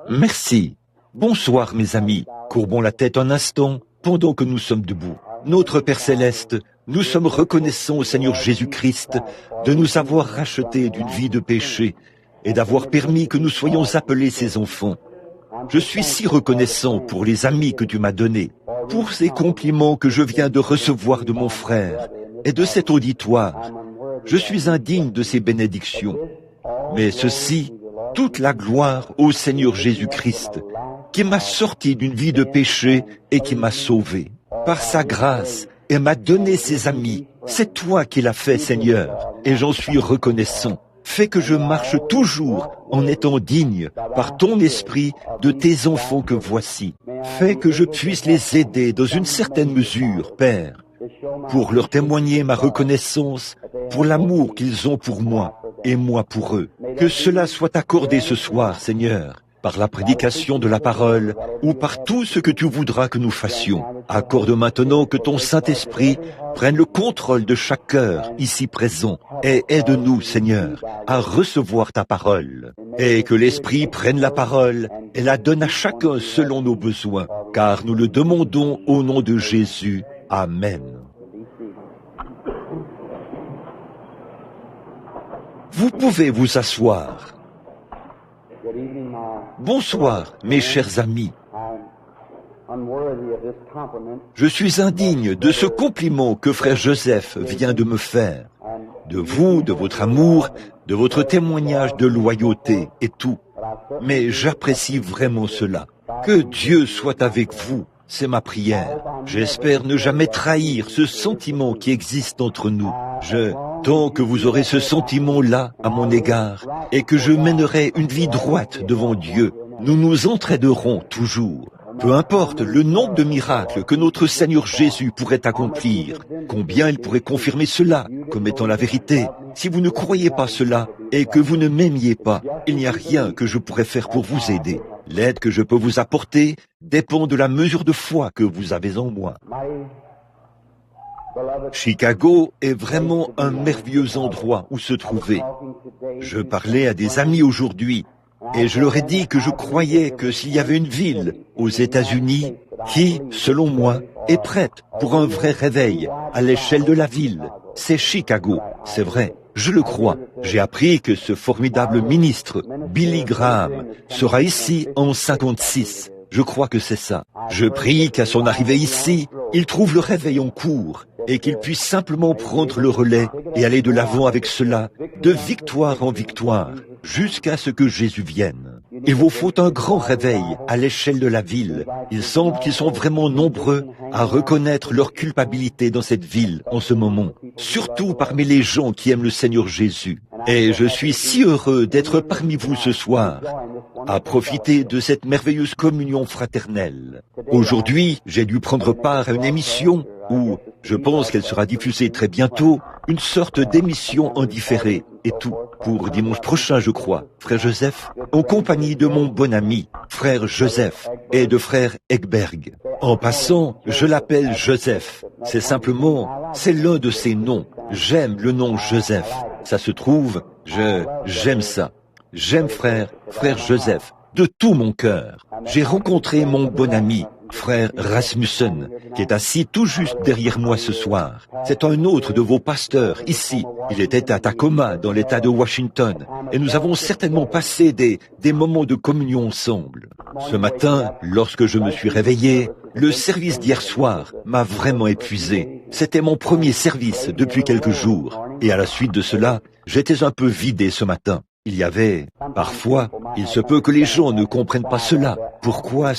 Merci. Bonsoir mes amis. Courbons la tête un instant pendant que nous sommes debout. Notre Père Céleste, nous sommes reconnaissants au Seigneur Jésus-Christ de nous avoir rachetés d'une vie de péché et d'avoir permis que nous soyons appelés ses enfants. Je suis si reconnaissant pour les amis que tu m'as donnés, pour ces compliments que je viens de recevoir de mon frère et de cet auditoire. Je suis indigne de ces bénédictions. Mais ceci, toute la gloire au Seigneur Jésus-Christ, qui m'a sorti d'une vie de péché et qui m'a sauvé. Par sa grâce, et m'a donné ses amis. C'est toi qui l'as fait, Seigneur, et j'en suis reconnaissant. Fais que je marche toujours en étant digne, par ton esprit, de tes enfants que voici. Fais que je puisse les aider dans une certaine mesure, Père, pour leur témoigner ma reconnaissance pour l'amour qu'ils ont pour moi et moi pour eux. Que cela soit accordé ce soir, Seigneur, par la prédication de la parole ou par tout ce que tu voudras que nous fassions. Accorde maintenant que ton Saint-Esprit prenne le contrôle de chaque cœur ici présent et aide-nous, Seigneur, à recevoir ta parole. Et que l'Esprit prenne la parole et la donne à chacun selon nos besoins, car nous le demandons au nom de Jésus. Amen. Vous pouvez vous asseoir. Bonsoir, mes chers amis. Je suis indigne de ce compliment que frère Joseph vient de me faire, de vous, de votre amour, de votre témoignage de loyauté et tout. Mais j'apprécie vraiment cela. Que Dieu soit avec vous, c'est ma prière. J'espère ne jamais trahir ce sentiment qui existe entre nous. Tant que vous aurez ce sentiment-là à mon égard et que je mènerai une vie droite devant Dieu, nous nous entraiderons toujours. Peu importe le nombre de miracles que notre Seigneur Jésus pourrait accomplir, combien il pourrait confirmer cela comme étant la vérité. Si vous ne croyez pas cela et que vous ne m'aimiez pas, il n'y a rien que je pourrais faire pour vous aider. L'aide que je peux vous apporter dépend de la mesure de foi que vous avez en moi. Chicago est vraiment un merveilleux endroit où se trouver. Je parlais à des amis aujourd'hui et je leur ai dit que je croyais que s'il y avait une ville aux États-Unis qui, selon moi, est prête pour un vrai réveil à l'échelle de la ville, c'est Chicago. C'est vrai, je le crois. J'ai appris que ce formidable ministre, Billy Graham, sera ici en 56. Je crois que c'est ça. Je prie qu'à son arrivée ici, il trouve le réveil en cours et qu'il puisse simplement prendre le relais et aller de l'avant avec cela, de victoire en victoire, jusqu'à ce que Jésus vienne. Il vous faut un grand réveil à l'échelle de la ville. Il semble qu'ils sont vraiment nombreux à reconnaître leur culpabilité dans cette ville en ce moment, surtout parmi les gens qui aiment le Seigneur Jésus. Et je suis si heureux d'être parmi vous ce soir, à profiter de cette merveilleuse communion fraternelle. Aujourd'hui, j'ai dû prendre part à une émission où, je pense qu'elle sera diffusée très bientôt, une sorte d'émission en différé, et tout, pour dimanche prochain, je crois, frère Joseph, en compagnie de mon bon ami, frère Joseph, et de frère Ekberg. En passant, je l'appelle Joseph. C'est l'un de ses noms. J'aime le nom Joseph. Ça se trouve, j'aime ça. J'aime frère Joseph, de tout mon cœur. J'ai rencontré mon bon ami, frère Rasmussen, qui est assis tout juste derrière moi ce soir. C'est un autre de vos pasteurs, ici. Il était à Tacoma, dans l'État de Washington, et nous avons certainement passé des moments de communion ensemble. Ce matin, lorsque je me suis réveillé, le service d'hier soir m'a vraiment épuisé. C'était mon premier service depuis quelques jours, et à la suite de cela, j'étais un peu vidé ce matin. Parfois, il se peut que les gens ne comprennent pas cela. Pourquoi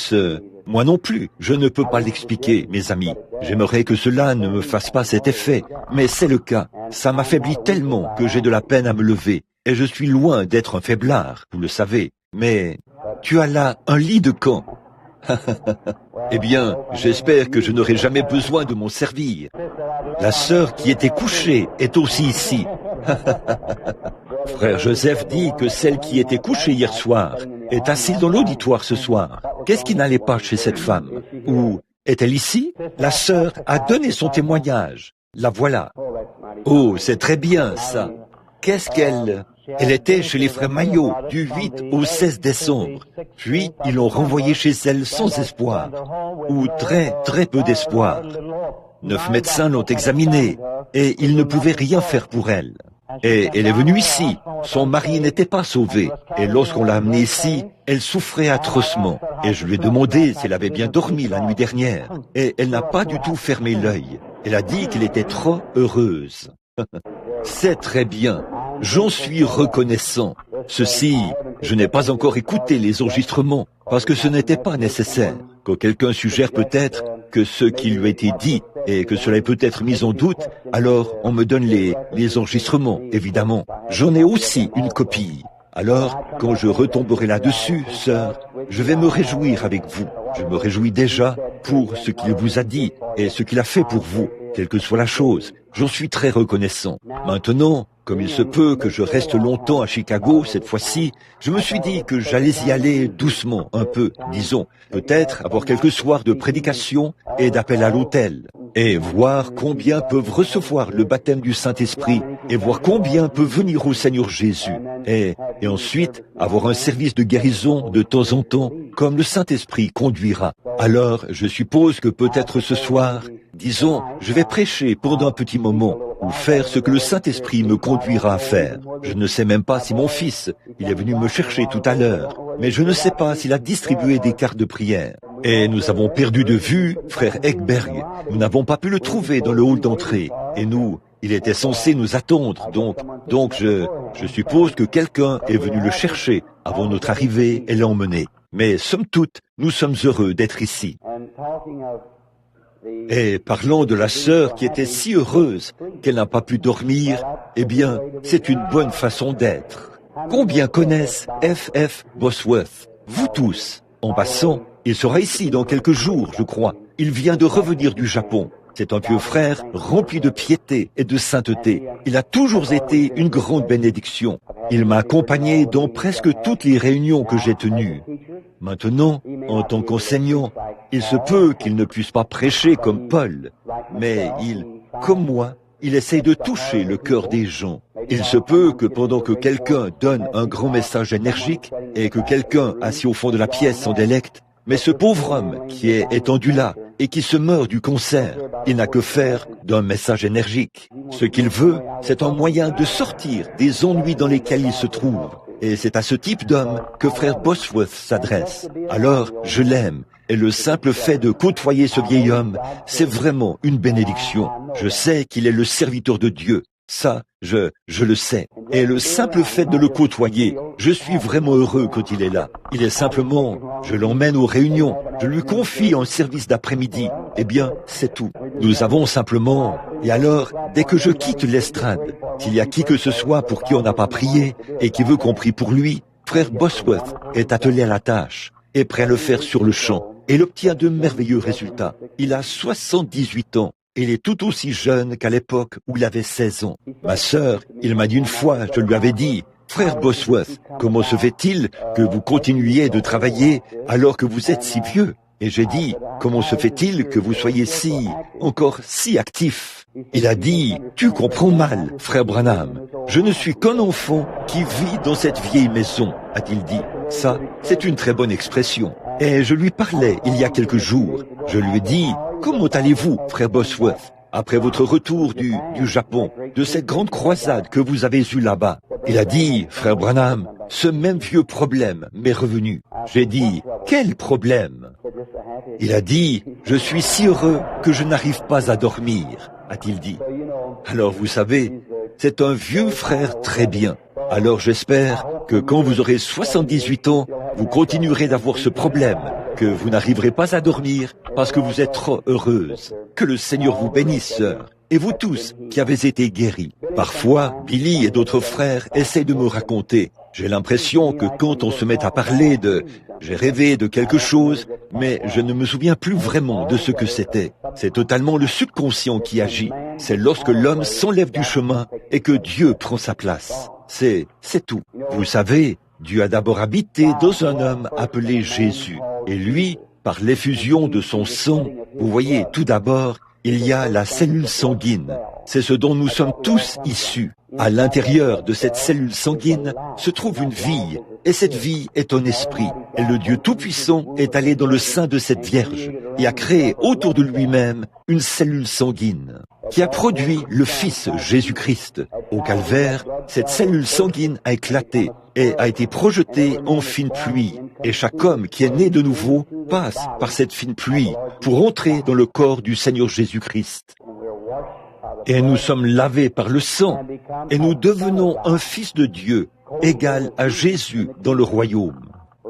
Moi non plus, je ne peux pas l'expliquer, mes amis. J'aimerais que cela ne me fasse pas cet effet, mais c'est le cas. Ça m'affaiblit tellement que j'ai de la peine à me lever. Et je suis loin d'être un faiblard, vous le savez. Mais tu as là un lit de camp. Eh bien, j'espère que je n'aurai jamais besoin de m'en servir. La sœur qui était couchée est aussi ici. Frère Joseph dit que celle qui était couchée hier soir est assise dans l'auditoire ce soir. Qu'est-ce qui n'allait pas chez cette femme? Ou est-elle ici? La sœur a donné son témoignage. La voilà. Oh, c'est très bien ça. Qu'est-ce qu'elle... Elle était chez les frères Maillot du 8 au 16 décembre. Puis, ils l'ont renvoyée chez elle sans espoir, ou très peu d'espoir. 9 médecins l'ont examinée et ils ne pouvaient rien faire pour elle. Et elle est venue ici. Son mari n'était pas sauvé. Et lorsqu'on l'a amenée ici, elle souffrait atrocement. Et je lui ai demandé si elle avait bien dormi la nuit dernière. Et elle n'a pas du tout fermé l'œil. Elle a dit qu'elle était trop heureuse. C'est très bien. J'en suis reconnaissant. Ceci, je n'ai pas encore écouté les enregistrements parce que ce n'était pas nécessaire. Quand quelqu'un suggère peut-être que ce qui lui a été dit et que cela est peut-être mis en doute, alors on me donne les enregistrements, évidemment. J'en ai aussi une copie. Alors, quand je retomberai là-dessus, sœur, je vais me réjouir avec vous. Je me réjouis déjà pour ce qu'il vous a dit et ce qu'il a fait pour vous, quelle que soit la chose. J'en suis très reconnaissant. Maintenant, comme il se peut que je reste longtemps à Chicago cette fois-ci, je me suis dit que j'allais y aller doucement, un peu, disons, peut-être avoir quelques soirs de prédication et d'appel à l'autel, et voir combien peuvent recevoir le baptême du Saint-Esprit, et voir combien peuvent venir au Seigneur Jésus, et ensuite avoir un service de guérison de temps en temps, comme le Saint-Esprit conduira. Alors, je suppose que peut-être ce soir, disons, je vais prêcher pendant un petit moment, ou faire ce que le Saint-Esprit me conduira à faire. Je ne sais même pas si mon fils, il est venu me chercher tout à l'heure, mais je ne sais pas s'il a distribué des cartes de prière. Et nous avons perdu de vue frère Ekberg. Nous n'avons pas pu le trouver dans le hall d'entrée. Et nous, il était censé nous attendre, donc je suppose que quelqu'un est venu le chercher avant notre arrivée et l'a emmené. Mais somme toute, nous sommes heureux d'être ici. Et parlant de la sœur qui était si heureuse qu'elle n'a pas pu dormir, eh bien, c'est une bonne façon d'être. Combien connaissent F.F. Bosworth? Vous tous. En passant, il sera ici dans quelques jours, je crois. Il vient de revenir du Japon. C'est un vieux frère rempli de piété et de sainteté. Il a toujours été une grande bénédiction. Il m'a accompagné dans presque toutes les réunions que j'ai tenues. Maintenant, en tant qu'enseignant, il se peut qu'il ne puisse pas prêcher comme Paul, mais comme moi, il essaye de toucher le cœur des gens. Il se peut que pendant que quelqu'un donne un grand message énergique et que quelqu'un assis au fond de la pièce s'en délecte, mais ce pauvre homme qui est étendu là et qui se meurt du cancer, il n'a que faire d'un message énergique. Ce qu'il veut, c'est un moyen de sortir des ennuis dans lesquels il se trouve. Et c'est à ce type d'homme que frère Bosworth s'adresse. Alors, je l'aime. Et le simple fait de côtoyer ce vieil homme, c'est vraiment une bénédiction. Je sais qu'il est le serviteur de Dieu. Ça, je le sais. Et le simple fait de le côtoyer, je suis vraiment heureux quand il est là. Il est simplement, je l'emmène aux réunions, je lui confie un service d'après-midi. Eh bien, c'est tout. Nous avons simplement... Et alors, dès que je quitte l'estrade, s'il y a qui que ce soit pour qui on n'a pas prié et qui veut qu'on prie pour lui, frère Bosworth est attelé à la tâche et prêt à le faire sur le champ. Et il obtient de merveilleux résultats. Il a 78 ans. Il est tout aussi jeune qu'à l'époque où il avait 16 ans. Ma sœur, il m'a dit une fois, je lui avais dit, « Frère Bosworth, comment se fait-il que vous continuiez de travailler alors que vous êtes si vieux ?» Et j'ai dit, « Comment se fait-il que vous soyez encore si actif ?» Il a dit, « Tu comprends mal, frère Branham. Je ne suis qu'un enfant qui vit dans cette vieille maison, a-t-il dit. Ça, c'est une très bonne expression. Et je lui parlais il y a quelques jours. Je lui ai dit, « Comment allez-vous, frère Bosworth, après votre retour du Japon, de cette grande croisade que vous avez eue là-bas ?» Il a dit, « Frère Branham, ce même vieux problème m'est revenu. » J'ai dit, « Quel problème ?» Il a dit, « Je suis si heureux que je n'arrive pas à dormir, a-t-il dit. Alors vous savez, c'est un vieux frère très bien. Alors j'espère que quand vous aurez 78 ans, vous continuerez d'avoir ce problème, que vous n'arriverez pas à dormir parce que vous êtes trop heureuse. Que le Seigneur vous bénisse, sœur. Et vous tous qui avez été guéris. Parfois, Billy et d'autres frères essaient de me raconter. J'ai l'impression que quand on se met à parler j'ai rêvé de quelque chose, mais je ne me souviens plus vraiment de ce que c'était. C'est totalement le subconscient qui agit. C'est lorsque l'homme s'enlève du chemin et que Dieu prend sa place. C'est tout. Vous savez, Dieu a d'abord habité dans un homme appelé Jésus. Et lui, par l'effusion de son sang, vous voyez, tout d'abord, il y a la cellule sanguine. C'est ce dont nous sommes tous issus. À l'intérieur de cette cellule sanguine se trouve une vie, et cette vie est un esprit. Et le Dieu Tout-Puissant est allé dans le sein de cette Vierge et a créé autour de lui-même une cellule sanguine qui a produit le Fils Jésus-Christ. Au calvaire, cette cellule sanguine a éclaté et a été projetée en fine pluie. Et chaque homme qui est né de nouveau passe par cette fine pluie pour entrer dans le corps du Seigneur Jésus-Christ. Et nous sommes lavés par le sang, et nous devenons un fils de Dieu, égal à Jésus dans le royaume.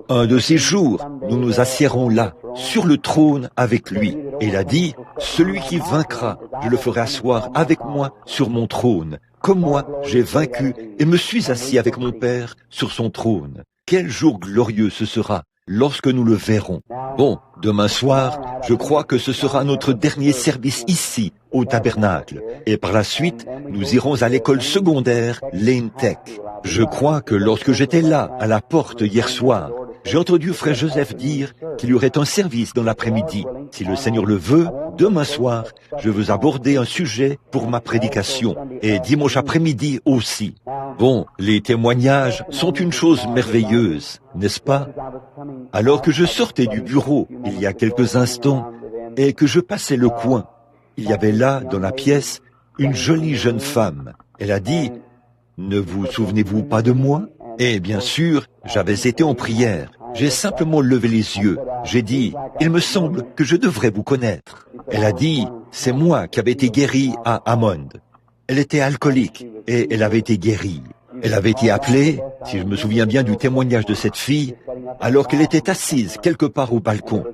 Un de ces jours, nous nous assiérons là, sur le trône avec lui. Et il a dit, celui qui vaincra, je le ferai asseoir avec moi sur mon trône, comme moi j'ai vaincu et me suis assis avec mon Père sur son trône. Quel jour glorieux ce sera lorsque nous le verrons. Bon, demain soir, je crois que ce sera notre dernier service ici, au tabernacle. Et par la suite, nous irons à l'école secondaire Lane Tech. Je crois que lorsque j'étais là, à la porte hier soir, j'ai entendu Frère Joseph dire qu'il y aurait un service dans l'après-midi. Si le Seigneur le veut, demain soir, je veux aborder un sujet pour ma prédication, et dimanche après-midi aussi. Bon, les témoignages sont une chose merveilleuse, n'est-ce pas? Alors que je sortais du bureau il y a quelques instants et que je passais le coin, il y avait là, dans la pièce, une jolie jeune femme. Elle a dit, « Ne vous souvenez-vous pas de moi ?» Et bien sûr, j'avais été en prière. J'ai simplement levé les yeux. J'ai dit, « Il me semble que je devrais vous connaître. » Elle a dit, « C'est moi qui avais été guérie à Hammond. » Elle était alcoolique et elle avait été guérie. Elle avait été appelée, si je me souviens bien du témoignage de cette fille, alors qu'elle était assise quelque part au balcon.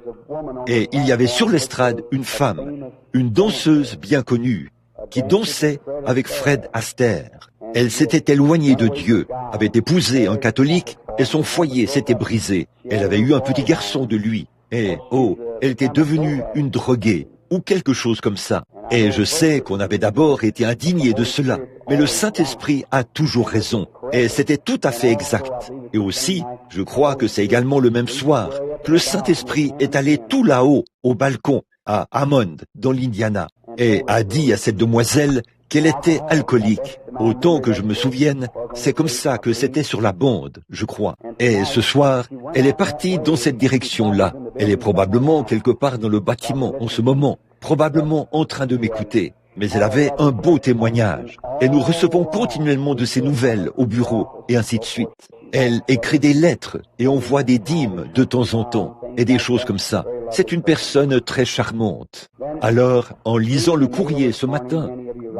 Et il y avait sur l'estrade une femme, une danseuse bien connue, qui dansait avec Fred Astaire. Elle s'était éloignée de Dieu, avait épousé un catholique et son foyer s'était brisé. Elle avait eu un petit garçon de lui. Et, oh, elle était devenue une droguée ou quelque chose comme ça. Et je sais qu'on avait d'abord été indigné de cela, mais le Saint-Esprit a toujours raison, et c'était tout à fait exact. Et aussi, je crois que c'est également le même soir que le Saint-Esprit est allé tout là-haut, au balcon, à Hammond, dans l'Indiana, et a dit à cette demoiselle qu'elle était alcoolique. Autant que je me souvienne, c'est comme ça que c'était sur la bande, je crois. Et ce soir, elle est partie dans cette direction-là. Elle est probablement quelque part dans le bâtiment en ce moment, probablement en train de m'écouter. Mais elle avait un beau témoignage. Et nous recevons continuellement de ses nouvelles au bureau, et ainsi de suite. Elle écrit des lettres, et on voit des dîmes de temps en temps, et des choses comme ça. C'est une personne très charmante. Alors, en lisant le courrier ce matin,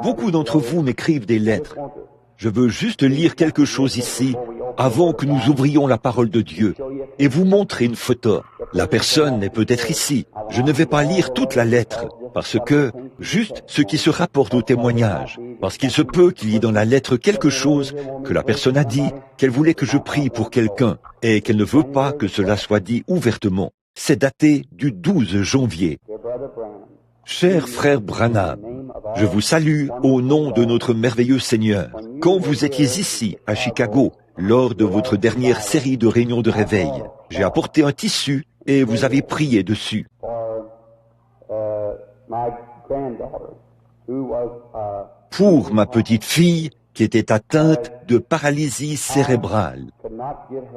beaucoup d'entre vous m'écrivent des lettres. Je veux juste lire quelque chose ici, avant que nous ouvrions la parole de Dieu, et vous montrer une photo. La personne est peut-être ici. Je ne vais pas lire toute la lettre, parce que, juste ce qui se rapporte au témoignage, parce qu'il se peut qu'il y ait dans la lettre quelque chose que la personne a dit, qu'elle voulait que je prie pour quelqu'un, et qu'elle ne veut pas que cela soit dit ouvertement. C'est daté du 12 janvier. Cher frère Branham, je vous salue au nom de notre merveilleux Seigneur. Quand vous étiez ici, à Chicago, lors de votre dernière série de réunions de réveil, j'ai apporté un tissu et vous avez prié dessus. Pour ma petite fille qui était atteinte de paralysie cérébrale,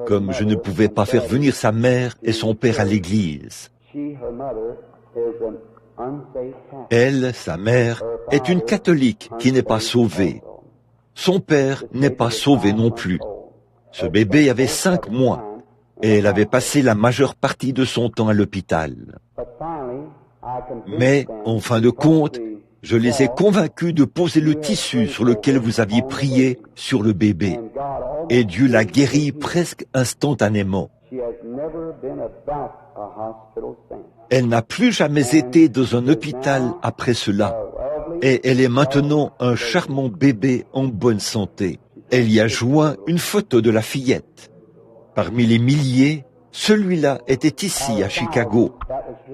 comme je ne pouvais pas faire venir sa mère et son père à l'église. Elle, sa mère, est une catholique qui n'est pas sauvée. Son père n'est pas sauvé non plus. Ce bébé avait 5 mois et elle avait passé la majeure partie de son temps à l'hôpital. Mais, en fin de compte, je les ai convaincus de poser le tissu sur lequel vous aviez prié sur le bébé. Et Dieu l'a guéri presque instantanément. Elle n'a plus jamais été dans un hôpital après cela. Et elle est maintenant un charmant bébé en bonne santé. Elle y a joint une photo de la fillette. Parmi les milliers, celui-là était ici à Chicago.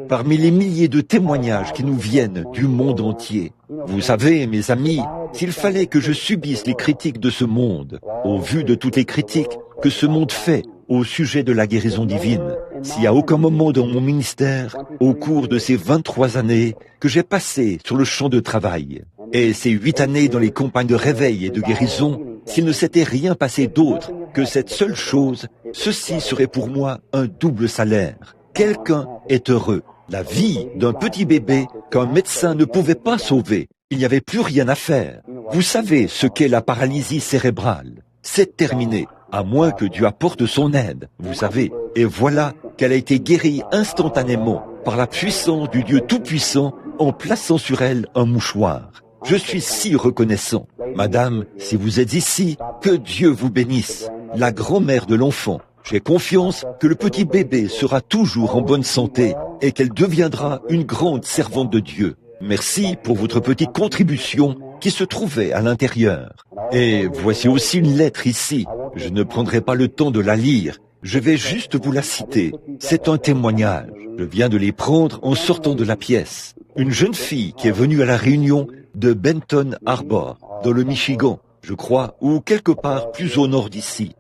Parmi les milliers de témoignages qui nous viennent du monde entier. Vous savez, mes amis, s'il fallait que je subisse les critiques de ce monde, au vu de toutes les critiques que ce monde fait au sujet de la guérison divine, s'il n'y a aucun moment dans mon ministère, au cours de ces 23 années, que j'ai passé sur le champ de travail, Et ces 8 années dans les campagnes de réveil et de guérison, s'il ne s'était rien passé d'autre que cette seule chose, ceci serait pour moi un double salaire. Quelqu'un est heureux. La vie d'un petit bébé qu'un médecin ne pouvait pas sauver. Il n'y avait plus rien à faire. Vous savez ce qu'est la paralysie cérébrale. C'est terminé, à moins que Dieu apporte son aide, vous savez. Et voilà qu'elle a été guérie instantanément par la puissance du Dieu Tout-Puissant en plaçant sur elle un mouchoir. Je suis si reconnaissant. Madame, si vous êtes ici, que Dieu vous bénisse. La grand-mère de l'enfant. J'ai confiance que le petit bébé sera toujours en bonne santé et qu'elle deviendra une grande servante de Dieu. Merci pour votre petite contribution qui se trouvait à l'intérieur. Et voici aussi une lettre ici. Je ne prendrai pas le temps de la lire. Je vais juste vous la citer. C'est un témoignage. Je viens de les prendre en sortant de la pièce. Une jeune fille qui est venue à la réunion de Benton Harbor, dans le Michigan, je crois, ou quelque part plus au nord d'ici.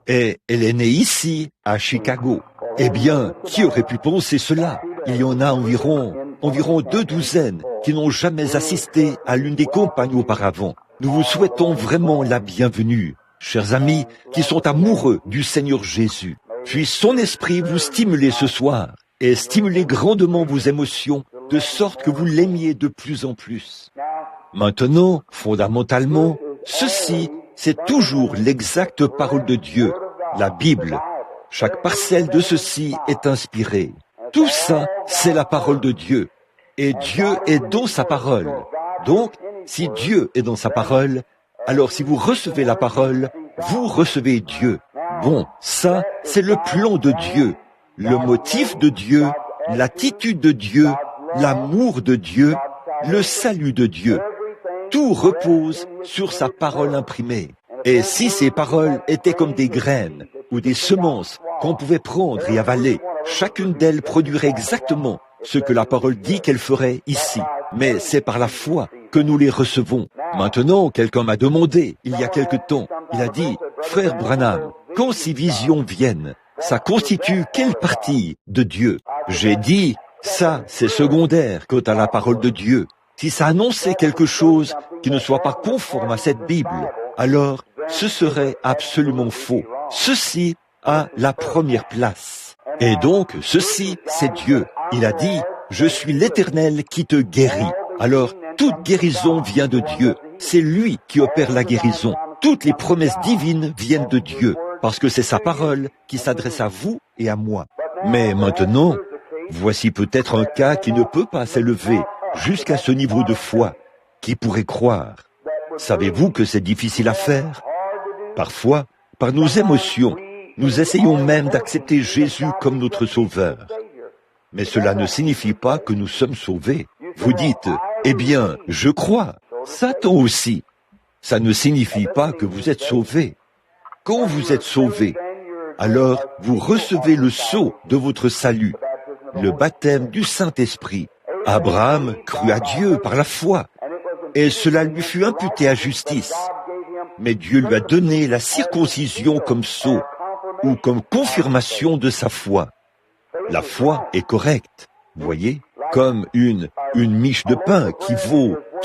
Et elle est née ici, à Chicago. Eh bien, qui aurait pu penser cela? Il y en a environ 2 douzaines qui n'ont jamais assisté à l'une des campagnes auparavant. Nous vous souhaitons vraiment la bienvenue, chers amis qui sont amoureux du Seigneur Jésus. Puisse son esprit vous stimuler ce soir et stimuler grandement vos émotions de sorte que vous l'aimiez de plus en plus. Maintenant, fondamentalement, ceci, c'est toujours l'exacte parole de Dieu, la Bible. Chaque parcelle de ceci est inspirée. Tout ça, c'est la parole de Dieu. Et Dieu est dans sa parole. Donc, si Dieu est dans sa parole, alors si vous recevez la parole, vous recevez Dieu. Bon, ça, c'est le plan de Dieu, le motif de Dieu, l'attitude de Dieu, l'amour de Dieu, le salut de Dieu. Tout repose sur sa parole imprimée. Et si ces paroles étaient comme des graines ou des semences qu'on pouvait prendre et avaler, chacune d'elles produirait exactement ce que la parole dit qu'elle ferait ici. Mais c'est par la foi que nous les recevons. Maintenant, quelqu'un m'a demandé, il y a quelque temps, il a dit, « Frère Branham, quand ces visions viennent, ça constitue quelle partie de Dieu ?» J'ai dit, ça, c'est secondaire quant à la parole de Dieu. Si ça annonçait quelque chose qui ne soit pas conforme à cette Bible, alors ce serait absolument faux. Ceci a la première place. Et donc, ceci, c'est Dieu. Il a dit, « Je suis l'Éternel qui te guérit ». Alors, toute guérison vient de Dieu. C'est lui qui opère la guérison. Toutes les promesses divines viennent de Dieu, parce que c'est sa parole qui s'adresse à vous et à moi. Mais maintenant, voici peut-être un cas qui ne peut pas s'élever jusqu'à ce niveau de foi. Qui pourrait croire? Savez-vous que c'est difficile à faire? Parfois, par nos émotions, nous essayons même d'accepter Jésus comme notre sauveur. Mais cela ne signifie pas que nous sommes sauvés. Vous dites, eh bien, je crois. Satan aussi. Ça ne signifie pas que vous êtes sauvés. Quand vous êtes sauvés, alors vous recevez le sceau de votre salut, le baptême du Saint-Esprit. Abraham crut à Dieu par la foi, et cela lui fut imputé à justice. Mais Dieu lui a donné la circoncision comme sceau, ou comme confirmation de sa foi. La foi est correcte, voyez, comme une miche de pain qui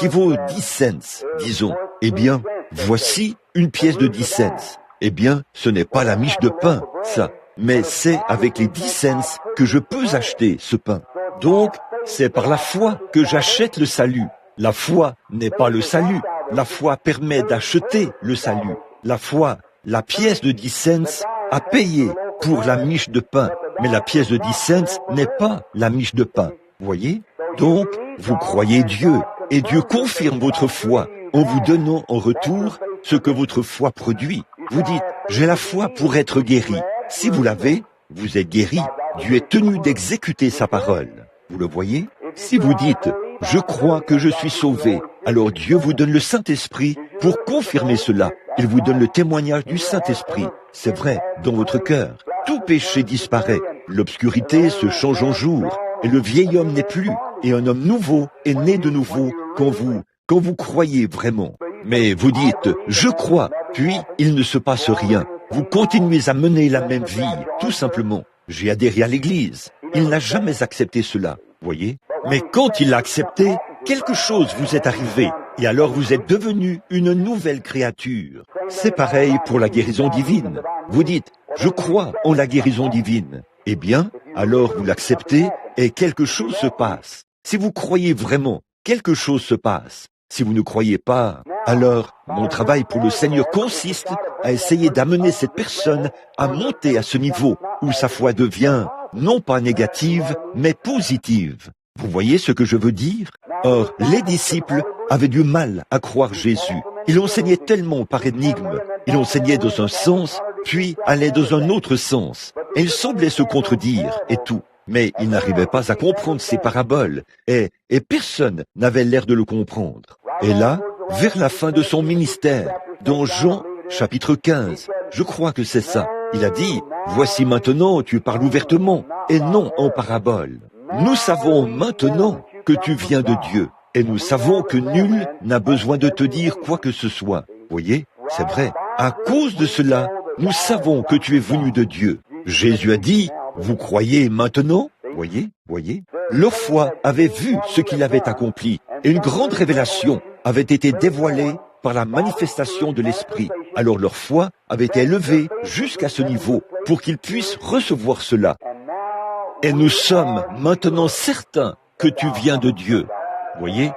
vaut 10 cents, disons. Eh bien, voici une pièce de 10 cents. Eh bien, ce n'est pas la miche de pain, ça, mais c'est avec les 10 cents que je peux acheter ce pain. Donc, c'est par la foi que j'achète le salut. La foi n'est pas le salut. La foi permet d'acheter le salut. La foi, la pièce de 10 cents, a payé pour la miche de pain. Mais la pièce de 10 cents n'est pas la miche de pain. Voyez? Donc, vous croyez Dieu, et Dieu confirme votre foi en vous donnant en retour ce que votre foi produit. Vous dites, j'ai la foi pour être guéri. Si vous l'avez, vous êtes guéri. Dieu est tenu d'exécuter sa parole. Vous le voyez? Si vous dites, je crois que je suis sauvé, alors Dieu vous donne le Saint-Esprit pour confirmer cela. Il vous donne le témoignage du Saint-Esprit. C'est vrai, dans votre cœur. Tout péché disparaît. L'obscurité se change en jour. Et le vieil homme n'est plus. Et un homme nouveau est né de nouveau quand vous croyez vraiment. Mais vous dites, je crois, puis il ne se passe rien. Vous continuez à mener la même vie, tout simplement. J'ai adhéré à l'Église. Il n'a jamais accepté cela, voyez. Mais quand il l'a accepté, quelque chose vous est arrivé, et alors vous êtes devenu une nouvelle créature. C'est pareil pour la guérison divine. Vous dites, je crois en la guérison divine. Eh bien, alors vous l'acceptez, et quelque chose se passe. Si vous croyez vraiment, quelque chose se passe. Si vous ne croyez pas, alors mon travail pour le Seigneur consiste à essayer d'amener cette personne à monter à ce niveau où sa foi devient non pas négative, mais positive. Vous voyez ce que je veux dire? Or, les disciples avaient du mal à croire Jésus. Il enseignait tellement par énigmes. Il enseignait dans un sens, puis allait dans un autre sens. Et il semblait se contredire et tout. Mais il n'arrivait pas à comprendre ces paraboles, et personne n'avait l'air de le comprendre. Et là, vers la fin de son ministère, dans Jean, chapitre 15, je crois que c'est ça, il a dit, « Voici maintenant, tu parles ouvertement, et non en parabole. Nous savons maintenant que tu viens de Dieu, et nous savons que nul n'a besoin de te dire quoi que ce soit. » Voyez, c'est vrai. À cause de cela, nous savons que tu es venu de Dieu. Jésus a dit, vous croyez maintenant? Voyez? Leur foi avait vu ce qu'il avait accompli, et une grande révélation avait été dévoilée par la manifestation de l'Esprit. Alors leur foi avait été élevée jusqu'à ce niveau pour qu'ils puissent recevoir cela. Et nous sommes maintenant certains que tu viens de Dieu. Voyez?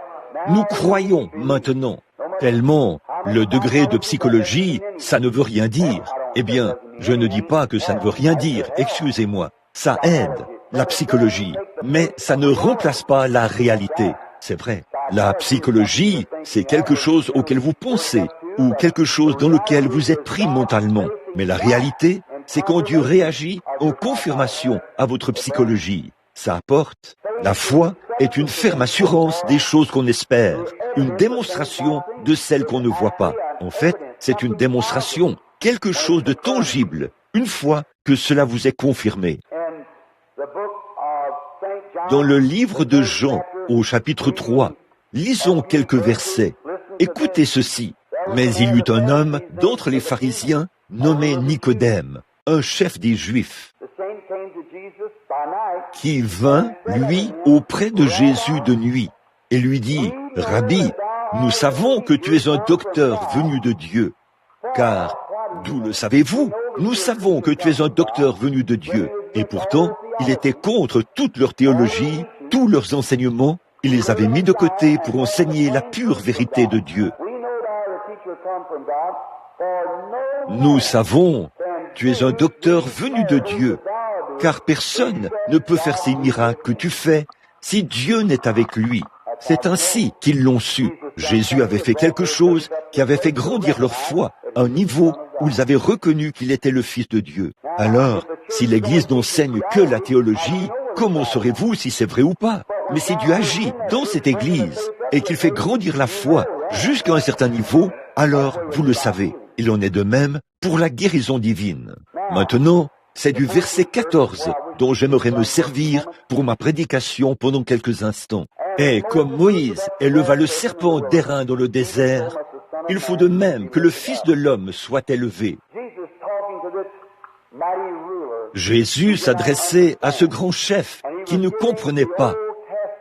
Nous croyons maintenant. Tellement, le degré de psychologie, ça ne veut rien dire. Eh bien, je ne dis pas que ça ne veut rien dire, excusez-moi. Ça aide, la psychologie, mais ça ne remplace pas la réalité. C'est vrai. La psychologie, c'est quelque chose auquel vous pensez, ou quelque chose dans lequel vous êtes pris mentalement. Mais la réalité, c'est quand Dieu réagit en confirmation à votre psychologie. Ça apporte. La foi est une ferme assurance des choses qu'on espère, une démonstration de celles qu'on ne voit pas. En fait, c'est une démonstration, quelque chose de tangible, une fois que cela vous est confirmé. Dans le livre de Jean, au chapitre 3, lisons quelques versets. Écoutez ceci. Mais il y eut un homme d'entre les pharisiens, nommé Nicodème, un chef des Juifs, qui vint, lui, auprès de Jésus de nuit, et lui dit, « Rabbi, nous savons que tu es un docteur venu de Dieu, car, d'où le savez-vous? Nous savons que tu es un docteur venu de Dieu. » Et pourtant, il était contre toute leur théologie, tous leurs enseignements, il les avait mis de côté pour enseigner la pure vérité de Dieu. Nous savons, tu es un docteur venu de Dieu, car personne ne peut faire ces miracles que tu fais si Dieu n'est avec lui. C'est ainsi qu'ils l'ont su. Jésus avait fait quelque chose qui avait fait grandir leur foi à un niveau où ils avaient reconnu qu'il était le Fils de Dieu. Alors, si l'Église n'enseigne que la théologie, comment saurez-vous si c'est vrai ou pas? Mais si Dieu agit dans cette Église et qu'il fait grandir la foi jusqu'à un certain niveau, alors vous le savez. Il en est de même pour la guérison divine. Maintenant, c'est du verset 14 dont j'aimerais me servir pour ma prédication pendant quelques instants. Et comme Moïse éleva le serpent d'airain dans le désert, il faut de même que le Fils de l'homme soit élevé. Jésus s'adressait à ce grand chef qui ne comprenait pas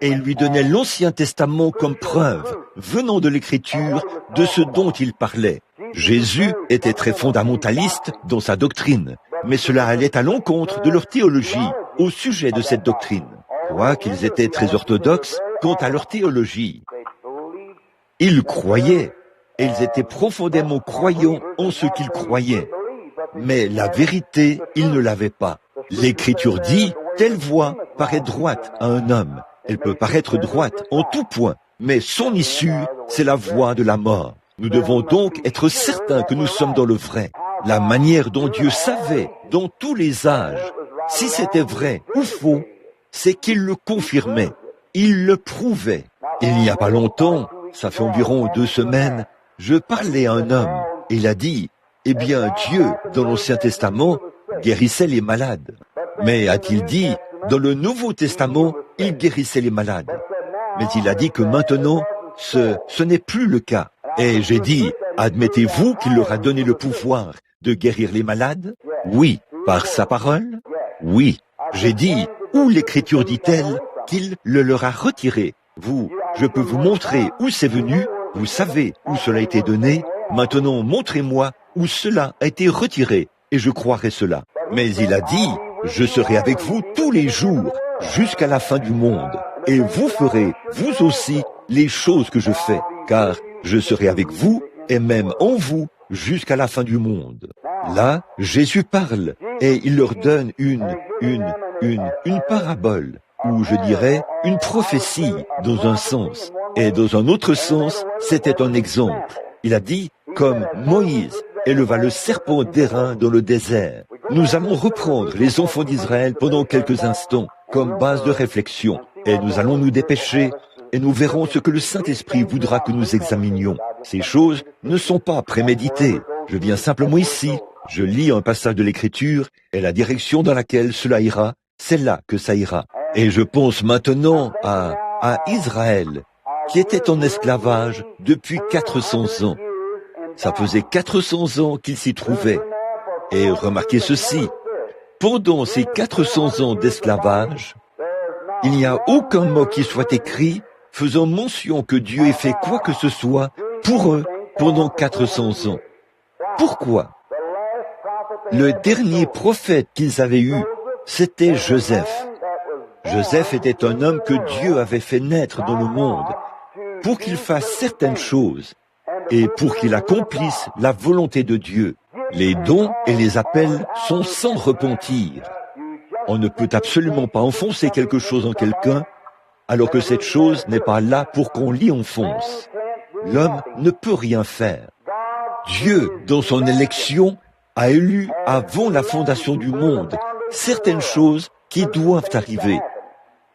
et lui donnait l'Ancien Testament comme preuve, venant de l'Écriture, de ce dont il parlait. Jésus était très fondamentaliste dans sa doctrine, mais cela allait à l'encontre de leur théologie au sujet de cette doctrine. Quoiqu'ils étaient très orthodoxes quant à leur théologie, ils croyaient, et ils étaient profondément croyants en ce qu'ils croyaient. Mais la vérité, ils ne l'avaient pas. L'Écriture dit, telle voie paraît droite à un homme. Elle peut paraître droite en tout point, mais son issue, c'est la voie de la mort. Nous devons donc être certains que nous sommes dans le vrai. La manière dont Dieu savait, dans tous les âges, si c'était vrai ou faux, c'est qu'il le confirmait, il le prouvait. Il n'y a pas longtemps, ça fait environ 2 semaines, je parlais à un homme, et il a dit, eh bien Dieu, dans l'Ancien Testament, guérissait les malades. Mais a-t-il dit, dans le Nouveau Testament, il guérissait les malades. Mais il a dit que maintenant, ce n'est plus le cas. Et j'ai dit, admettez-vous qu'il leur a donné le pouvoir de guérir les malades? Oui. Par sa parole? Oui. J'ai dit, où l'Écriture dit-elle qu'il le leur a retiré. Je peux vous montrer où c'est venu, vous savez où cela a été donné, maintenant montrez-moi où cela a été retiré, et je croirai cela. Mais il a dit, je serai avec vous tous les jours, jusqu'à la fin du monde, et vous ferez, vous aussi, les choses que je fais, car je serai avec vous, et même en vous, jusqu'à la fin du monde. Là, Jésus parle, et il leur donne une parabole, ou je dirais une prophétie dans un sens, et dans un autre sens, c'était un exemple. Il a dit, comme Moïse éleva le serpent d'airain dans le désert. Nous allons reprendre les enfants d'Israël pendant quelques instants, comme base de réflexion, et nous allons nous dépêcher, et nous verrons ce que le Saint-Esprit voudra que nous examinions. Ces choses ne sont pas préméditées. Je viens simplement ici, je lis un passage de l'Écriture, et la direction dans laquelle cela ira, c'est là que ça ira. Et je pense maintenant à Israël, qui était en esclavage depuis 400 ans. Ça faisait 400 ans qu'il s'y trouvait. Et remarquez ceci, pendant ces 400 ans d'esclavage, il n'y a aucun mot qui soit écrit faisant mention que Dieu ait fait quoi que ce soit pour eux pendant 400 ans. Pourquoi? Le dernier prophète qu'ils avaient eu, c'était Joseph. Joseph était un homme que Dieu avait fait naître dans le monde pour qu'il fasse certaines choses et pour qu'il accomplisse la volonté de Dieu. Les dons et les appels sont sans repentir. On ne peut absolument pas enfoncer quelque chose en quelqu'un alors que cette chose n'est pas là pour qu'on l'y enfonce. L'homme ne peut rien faire. Dieu, dans son élection, a élu avant la fondation du monde certaines choses qui doivent arriver.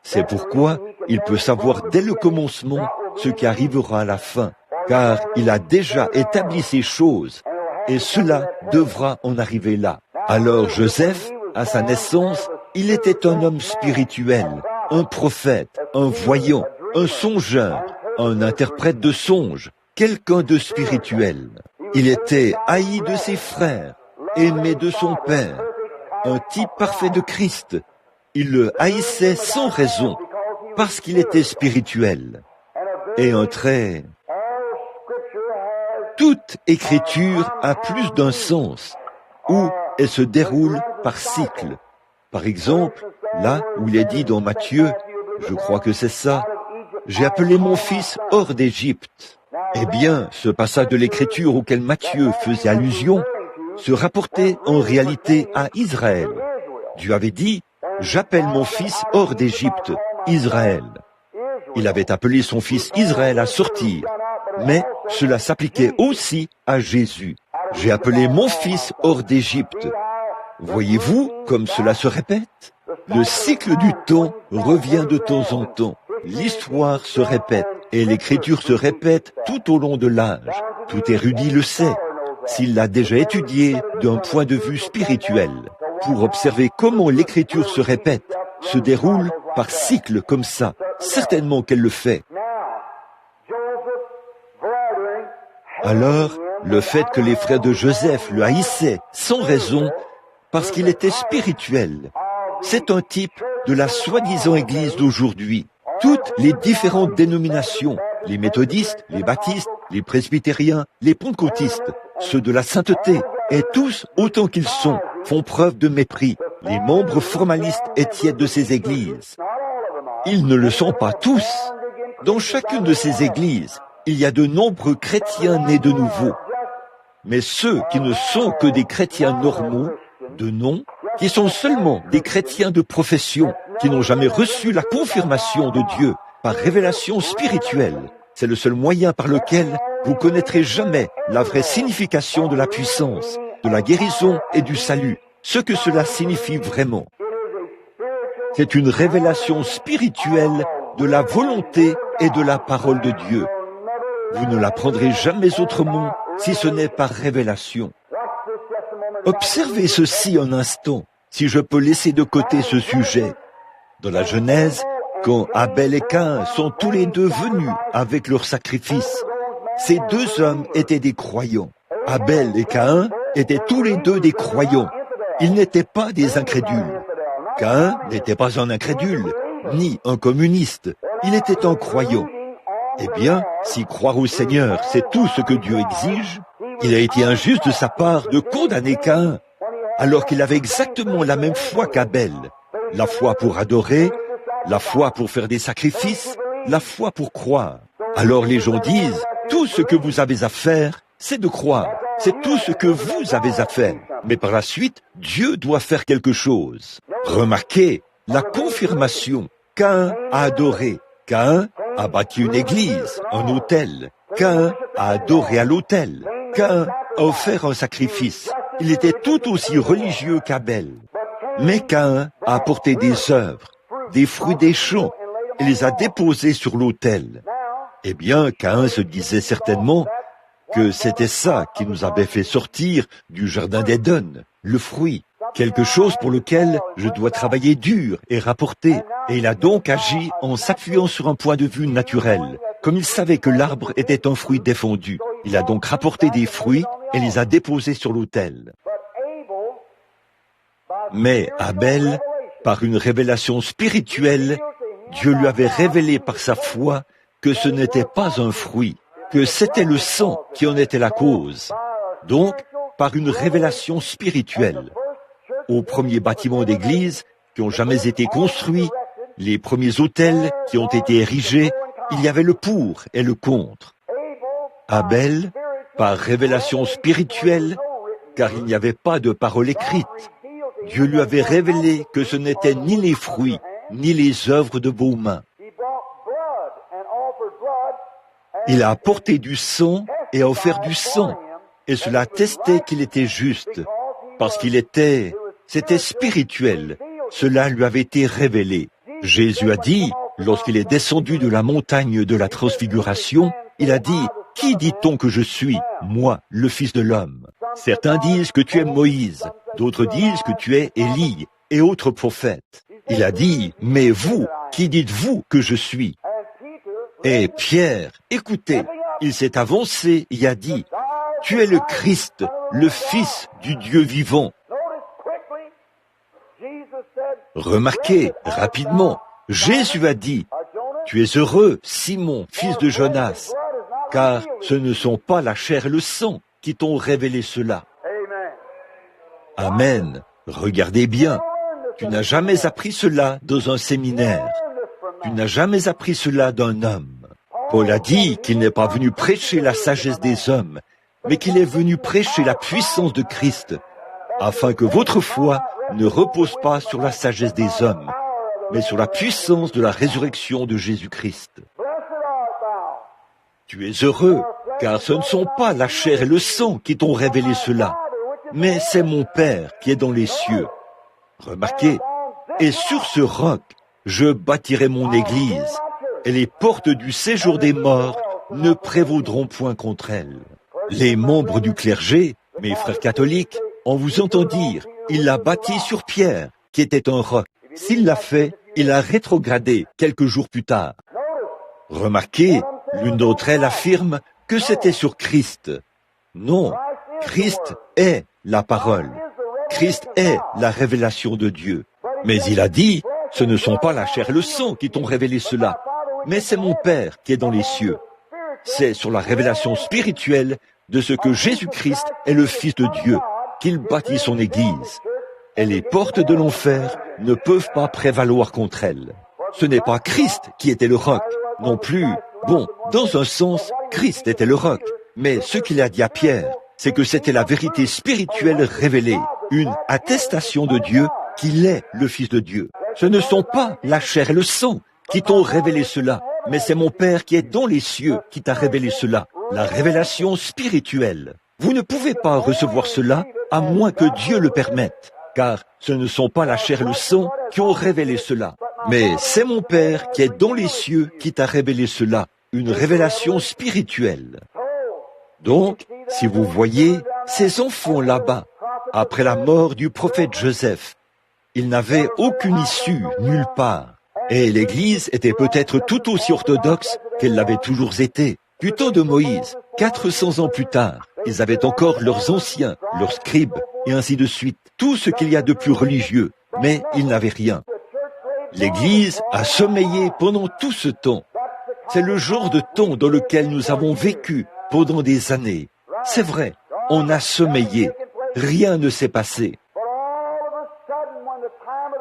C'est pourquoi il peut savoir dès le commencement ce qui arrivera à la fin, car il a déjà établi ces choses, et cela devra en arriver là. Alors Joseph, à sa naissance, il était un homme spirituel, un prophète, un voyant, un songeur, un interprète de songes, quelqu'un de spirituel. Il était haï de ses frères, aimé de son père, un type parfait de Christ. Il le haïssait sans raison, parce qu'il était spirituel. Et un trait... Toute écriture a plus d'un sens, où elle se déroule par cycle. Par exemple, là où il est dit dans Matthieu, je crois que c'est ça, « J'ai appelé mon fils hors d'Égypte ». Eh bien, ce passage de l'écriture auquel Matthieu faisait allusion se rapportait en réalité à Israël. Dieu avait dit, « J'appelle mon fils hors d'Égypte, Israël ». Il avait appelé son fils Israël à sortir, mais cela s'appliquait aussi à Jésus. « J'ai appelé mon fils hors d'Égypte ». Voyez-vous comme cela se répète? Le cycle du temps revient de temps en temps. L'histoire se répète et l'écriture se répète tout au long de l'âge. Tout érudit le sait, s'il l'a déjà étudié d'un point de vue spirituel. Pour observer comment l'écriture se répète, se déroule par cycle comme ça, certainement qu'elle le fait. Alors, le fait que les frères de Joseph le haïssaient sans raison, parce qu'il était spirituel, c'est un type de la soi-disant Église d'aujourd'hui. Toutes les différentes dénominations, les méthodistes, les baptistes, les presbytériens, les pentecôtistes, ceux de la sainteté, et tous, autant qu'ils sont, font preuve de mépris, les membres formalistes et tièdes de ces églises. Ils ne le sont pas tous. Dans chacune de ces églises, il y a de nombreux chrétiens nés de nouveau. Mais ceux qui ne sont que des chrétiens normaux, de nom, qui sont seulement des chrétiens de profession, qui n'ont jamais reçu la confirmation de Dieu par révélation spirituelle, c'est le seul moyen par lequel vous connaîtrez jamais la vraie signification de la puissance, de la guérison et du salut, ce que cela signifie vraiment. C'est une révélation spirituelle de la volonté et de la parole de Dieu. Vous ne l'apprendrez jamais autrement si ce n'est par révélation. Observez ceci un instant, si je peux laisser de côté ce sujet. Dans la Genèse, quand Abel et Caïn sont tous les deux venus avec leur sacrifice, ces deux hommes étaient des croyants. Abel et Caïn étaient tous les deux des croyants. Ils n'étaient pas des incrédules. Caïn n'était pas un incrédule. ni un communiste. Il était un croyant. Eh bien, si croire au Seigneur, c'est tout ce que Dieu exige, il a été injuste de sa part de condamner Caïn, alors qu'il avait exactement la même foi qu'Abel. La foi pour adorer, la foi pour faire des sacrifices, la foi pour croire. Alors les gens disent, tout ce que vous avez à faire, c'est de croire. C'est tout ce que vous avez à faire. Mais par la suite, Dieu doit faire quelque chose. Remarquez la confirmation. Caïn a adoré. Caïn a bâti une église, un autel. Caïn a adoré à l'autel. Caïn a offert un sacrifice. Il était tout aussi religieux qu'Abel. Mais Caïn a apporté des œuvres, des fruits des champs, et les a déposés sur l'autel. Eh bien, Caïn se disait certainement que c'était ça qui nous avait fait sortir du jardin d'Éden, le fruit, quelque chose pour lequel je dois travailler dur et rapporter. Et il a donc agi en s'appuyant sur un point de vue naturel. Comme il savait que l'arbre était un fruit défendu, il a donc rapporté des fruits et les a déposés sur l'autel. Mais Abel, par une révélation spirituelle, Dieu lui avait révélé par sa foi que ce n'était pas un fruit, que c'était le sang qui en était la cause. Donc, par une révélation spirituelle. Aux premiers bâtiments d'église qui ont jamais été construits, les premiers autels qui ont été érigés, il y avait le pour et le contre. Abel, par révélation spirituelle, car il n'y avait pas de parole écrite, Dieu lui avait révélé que ce n'étaient ni les fruits, ni les œuvres de vos mains. Il a apporté du sang et a offert du sang, et cela attestait qu'il était juste, parce c'était spirituel, cela lui avait été révélé. Jésus a dit, lorsqu'il est descendu de la montagne de la transfiguration, il a dit, « Qui dit-on que je suis, moi, le Fils de l'homme ?» Certains disent que tu es Moïse, d'autres disent que tu es Élie et autres prophètes. Il a dit, « Mais vous, qui dites-vous que je suis ?» Et Pierre, écoutez, il s'est avancé et a dit, « Tu es le Christ, le Fils du Dieu vivant. » Remarquez, rapidement, Jésus a dit, « Tu es heureux, Simon, fils de Jonas, car ce ne sont pas la chair et le sang qui t'ont révélé cela. » Amen. Regardez bien, tu n'as jamais appris cela dans un séminaire. Tu n'as jamais appris cela d'un homme. Paul a dit qu'il n'est pas venu prêcher la sagesse des hommes, mais qu'il est venu prêcher la puissance de Christ, afin que votre foi ne repose pas sur la sagesse des hommes, mais sur la puissance de la résurrection de Jésus-Christ. Tu es heureux, car ce ne sont pas la chair et le sang qui t'ont révélé cela, mais c'est mon Père qui est dans les cieux. Remarquez, et sur ce roc, je bâtirai mon église, et les portes du séjour des morts ne prévaudront point contre elle. Les membres du clergé, mes frères catholiques, on vous entend dire, il l'a bâti sur Pierre, qui était un roc. S'il l'a fait, il a rétrogradé quelques jours plus tard. Remarquez, l'une d'entre elles affirme que c'était sur Christ. Non, Christ est la parole. Christ est la révélation de Dieu. Mais il a dit, ce ne sont pas la chair et le sang qui t'ont révélé cela, mais c'est mon Père qui est dans les cieux. C'est sur la révélation spirituelle de ce que Jésus-Christ est le Fils de Dieu qu'il bâtit son Église. Et les portes de l'enfer ne peuvent pas prévaloir contre elle. Ce n'est pas Christ qui était le roc, non plus. Bon, dans un sens, Christ était le roc. Mais ce qu'il a dit à Pierre, c'est que c'était la vérité spirituelle révélée, une attestation de Dieu qu'il est le Fils de Dieu. Ce ne sont pas la chair et le sang qui t'ont révélé cela, mais c'est mon Père qui est dans les cieux qui t'a révélé cela, la révélation spirituelle. Vous ne pouvez pas recevoir cela à moins que Dieu le permette, car ce ne sont pas la chair et le sang qui ont révélé cela, mais c'est mon Père qui est dans les cieux qui t'a révélé cela, une révélation spirituelle. Donc, si vous voyez ces enfants là-bas, après la mort du prophète Joseph, ils n'avaient aucune issue nulle part. Et l'Église était peut-être tout aussi orthodoxe qu'elle l'avait toujours été. Du temps de Moïse, 400 ans plus tard, ils avaient encore leurs anciens, leurs scribes, et ainsi de suite, tout ce qu'il y a de plus religieux, mais ils n'avaient rien. L'Église a sommeillé pendant tout ce temps. C'est le genre de temps dans lequel nous avons vécu pendant des années. C'est vrai, on a sommeillé. Rien ne s'est passé.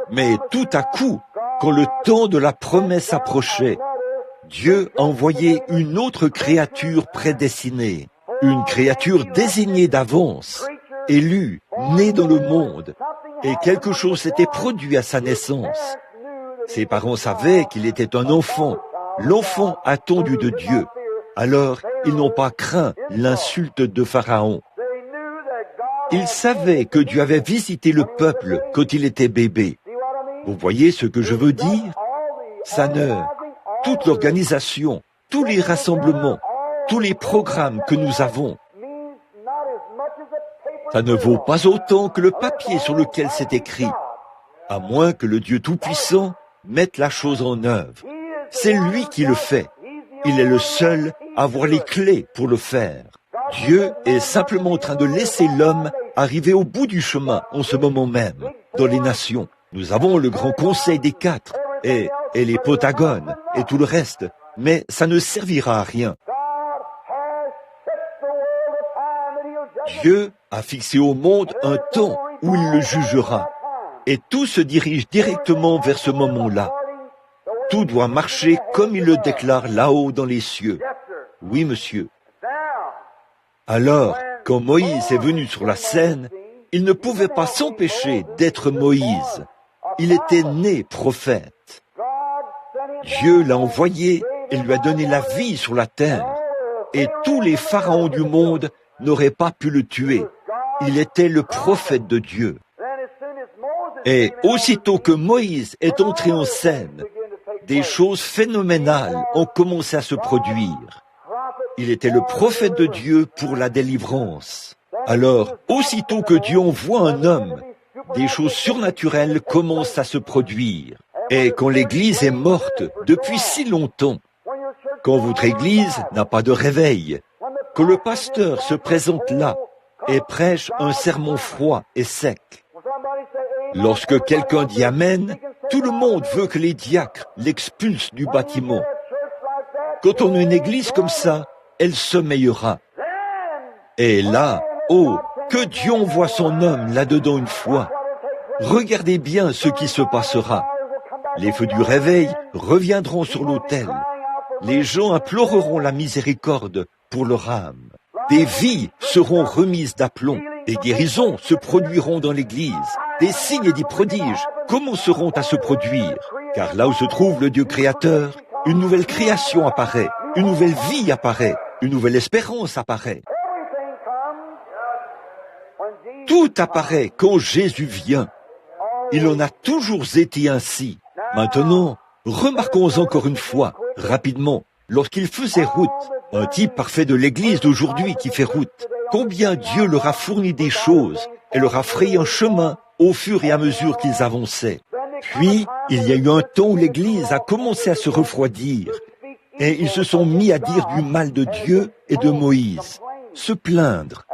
Mais tout à coup, quand le temps de la promesse approchait, Dieu envoyait une autre créature prédestinée, une créature désignée d'avance, élue, née dans le monde, et quelque chose s'était produit à sa naissance. Ses parents savaient qu'il était un enfant, l'enfant attendu de Dieu. Alors, ils n'ont pas craint l'insulte de Pharaon. Ils savaient que Dieu avait visité le peuple quand il était bébé. Vous voyez ce que je veux dire? Toute l'organisation, tous les rassemblements, tous les programmes que nous avons, ça ne vaut pas autant que le papier sur lequel c'est écrit, à moins que le Dieu Tout-Puissant mette la chose en œuvre. C'est lui qui le fait. Il est le seul à avoir les clés pour le faire. Dieu est simplement en train de laisser l'homme arriver au bout du chemin en ce moment même. Dans les nations, nous avons le grand conseil des quatre et les potagones et tout le reste, mais ça ne servira à rien. Dieu a fixé au monde un temps où il le jugera. Et tout se dirige directement vers ce moment-là. Tout doit marcher comme il le déclare là-haut dans les cieux. Oui, monsieur. Alors, quand Moïse est venu sur la scène, il ne pouvait pas s'empêcher d'être Moïse. Il était né prophète. Dieu l'a envoyé et lui a donné la vie sur la terre. Et tous les pharaons du monde n'auraient pas pu le tuer. Il était le prophète de Dieu. Et aussitôt que Moïse est entré en scène, des choses phénoménales ont commencé à se produire. Il était le prophète de Dieu pour la délivrance. Alors, aussitôt que Dieu envoie un homme, des choses surnaturelles commencent à se produire. Et quand l'Église est morte depuis si longtemps, quand votre Église n'a pas de réveil, quand le pasteur se présente là et prêche un sermon froid et sec, lorsque quelqu'un dit Amen, tout le monde veut que les diacres l'expulsent du bâtiment. Quand on a une église comme ça, elle sommeillera. Et là, oh, que Dieu envoie son homme là-dedans une fois. Regardez bien ce qui se passera. Les feux du réveil reviendront sur l'autel. Les gens imploreront la miséricorde pour leur âme. Des vies seront remises d'aplomb. Des guérisons se produiront dans l'église. Des signes et des prodiges commenceront à se produire. Car là où se trouve le Dieu créateur, une nouvelle création apparaît, une nouvelle vie apparaît, une nouvelle espérance apparaît. Tout apparaît quand Jésus vient. Il en a toujours été ainsi. Maintenant, remarquons encore une fois, rapidement, lorsqu'il faisait route, un type parfait de l'église d'aujourd'hui qui fait route, combien Dieu leur a fourni des choses et leur a frayé un chemin au fur et à mesure qu'ils avançaient. Puis, il y a eu un temps où l'Église a commencé à se refroidir et ils se sont mis à dire du mal de Dieu et de Moïse, se plaindre.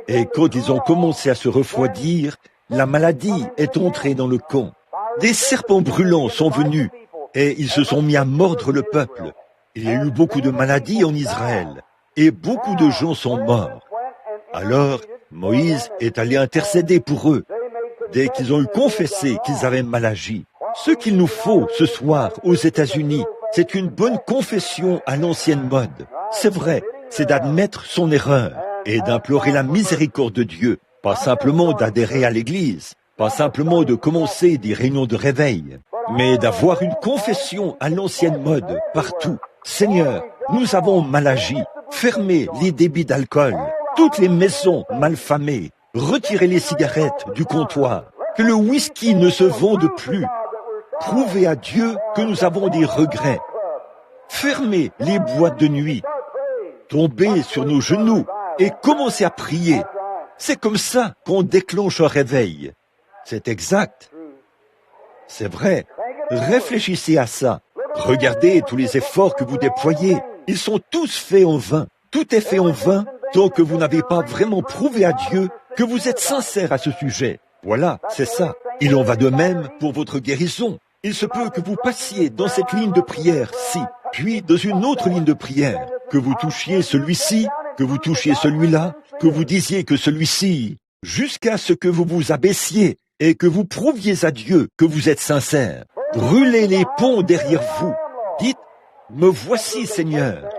Et quand ils ont commencé à se refroidir, la maladie est entrée dans le camp. Des serpents brûlants sont venus et ils se sont mis à mordre le peuple. Il y a eu beaucoup de maladies en Israël et beaucoup de gens sont morts. Alors, Moïse est allé intercéder pour eux. Dès qu'ils ont eu confessé qu'ils avaient mal agi. Ce qu'il nous faut ce soir aux États-Unis, c'est une bonne confession à l'ancienne mode. C'est vrai, c'est d'admettre son erreur et d'implorer la miséricorde de Dieu. Pas simplement d'adhérer à l'Église, pas simplement de commencer des réunions de réveil, mais d'avoir une confession à l'ancienne mode partout. Seigneur, nous avons mal agi. Fermez les débits d'alcool, toutes les maisons malfamées. Retirez les cigarettes du comptoir, que le whisky ne se vende plus. Prouvez à Dieu que nous avons des regrets. Fermez les boîtes de nuit. Tombez sur nos genoux et commencez à prier. C'est comme ça qu'on déclenche un réveil. C'est exact. C'est vrai. Réfléchissez à ça. Regardez tous les efforts que vous déployez. Ils sont tous faits en vain. Tout est fait en vain tant que vous n'avez pas vraiment prouvé à Dieu que vous êtes sincère à ce sujet. Voilà, c'est ça. Il en va de même pour votre guérison. Il se peut que vous passiez dans cette ligne de prière-ci, puis dans une autre ligne de prière, que vous touchiez celui-ci, que vous touchiez celui-là, que vous disiez que celui-ci, jusqu'à ce que vous vous abaissiez et que vous prouviez à Dieu que vous êtes sincère. Brûlez les ponts derrière vous. Dites, me voici Seigneur.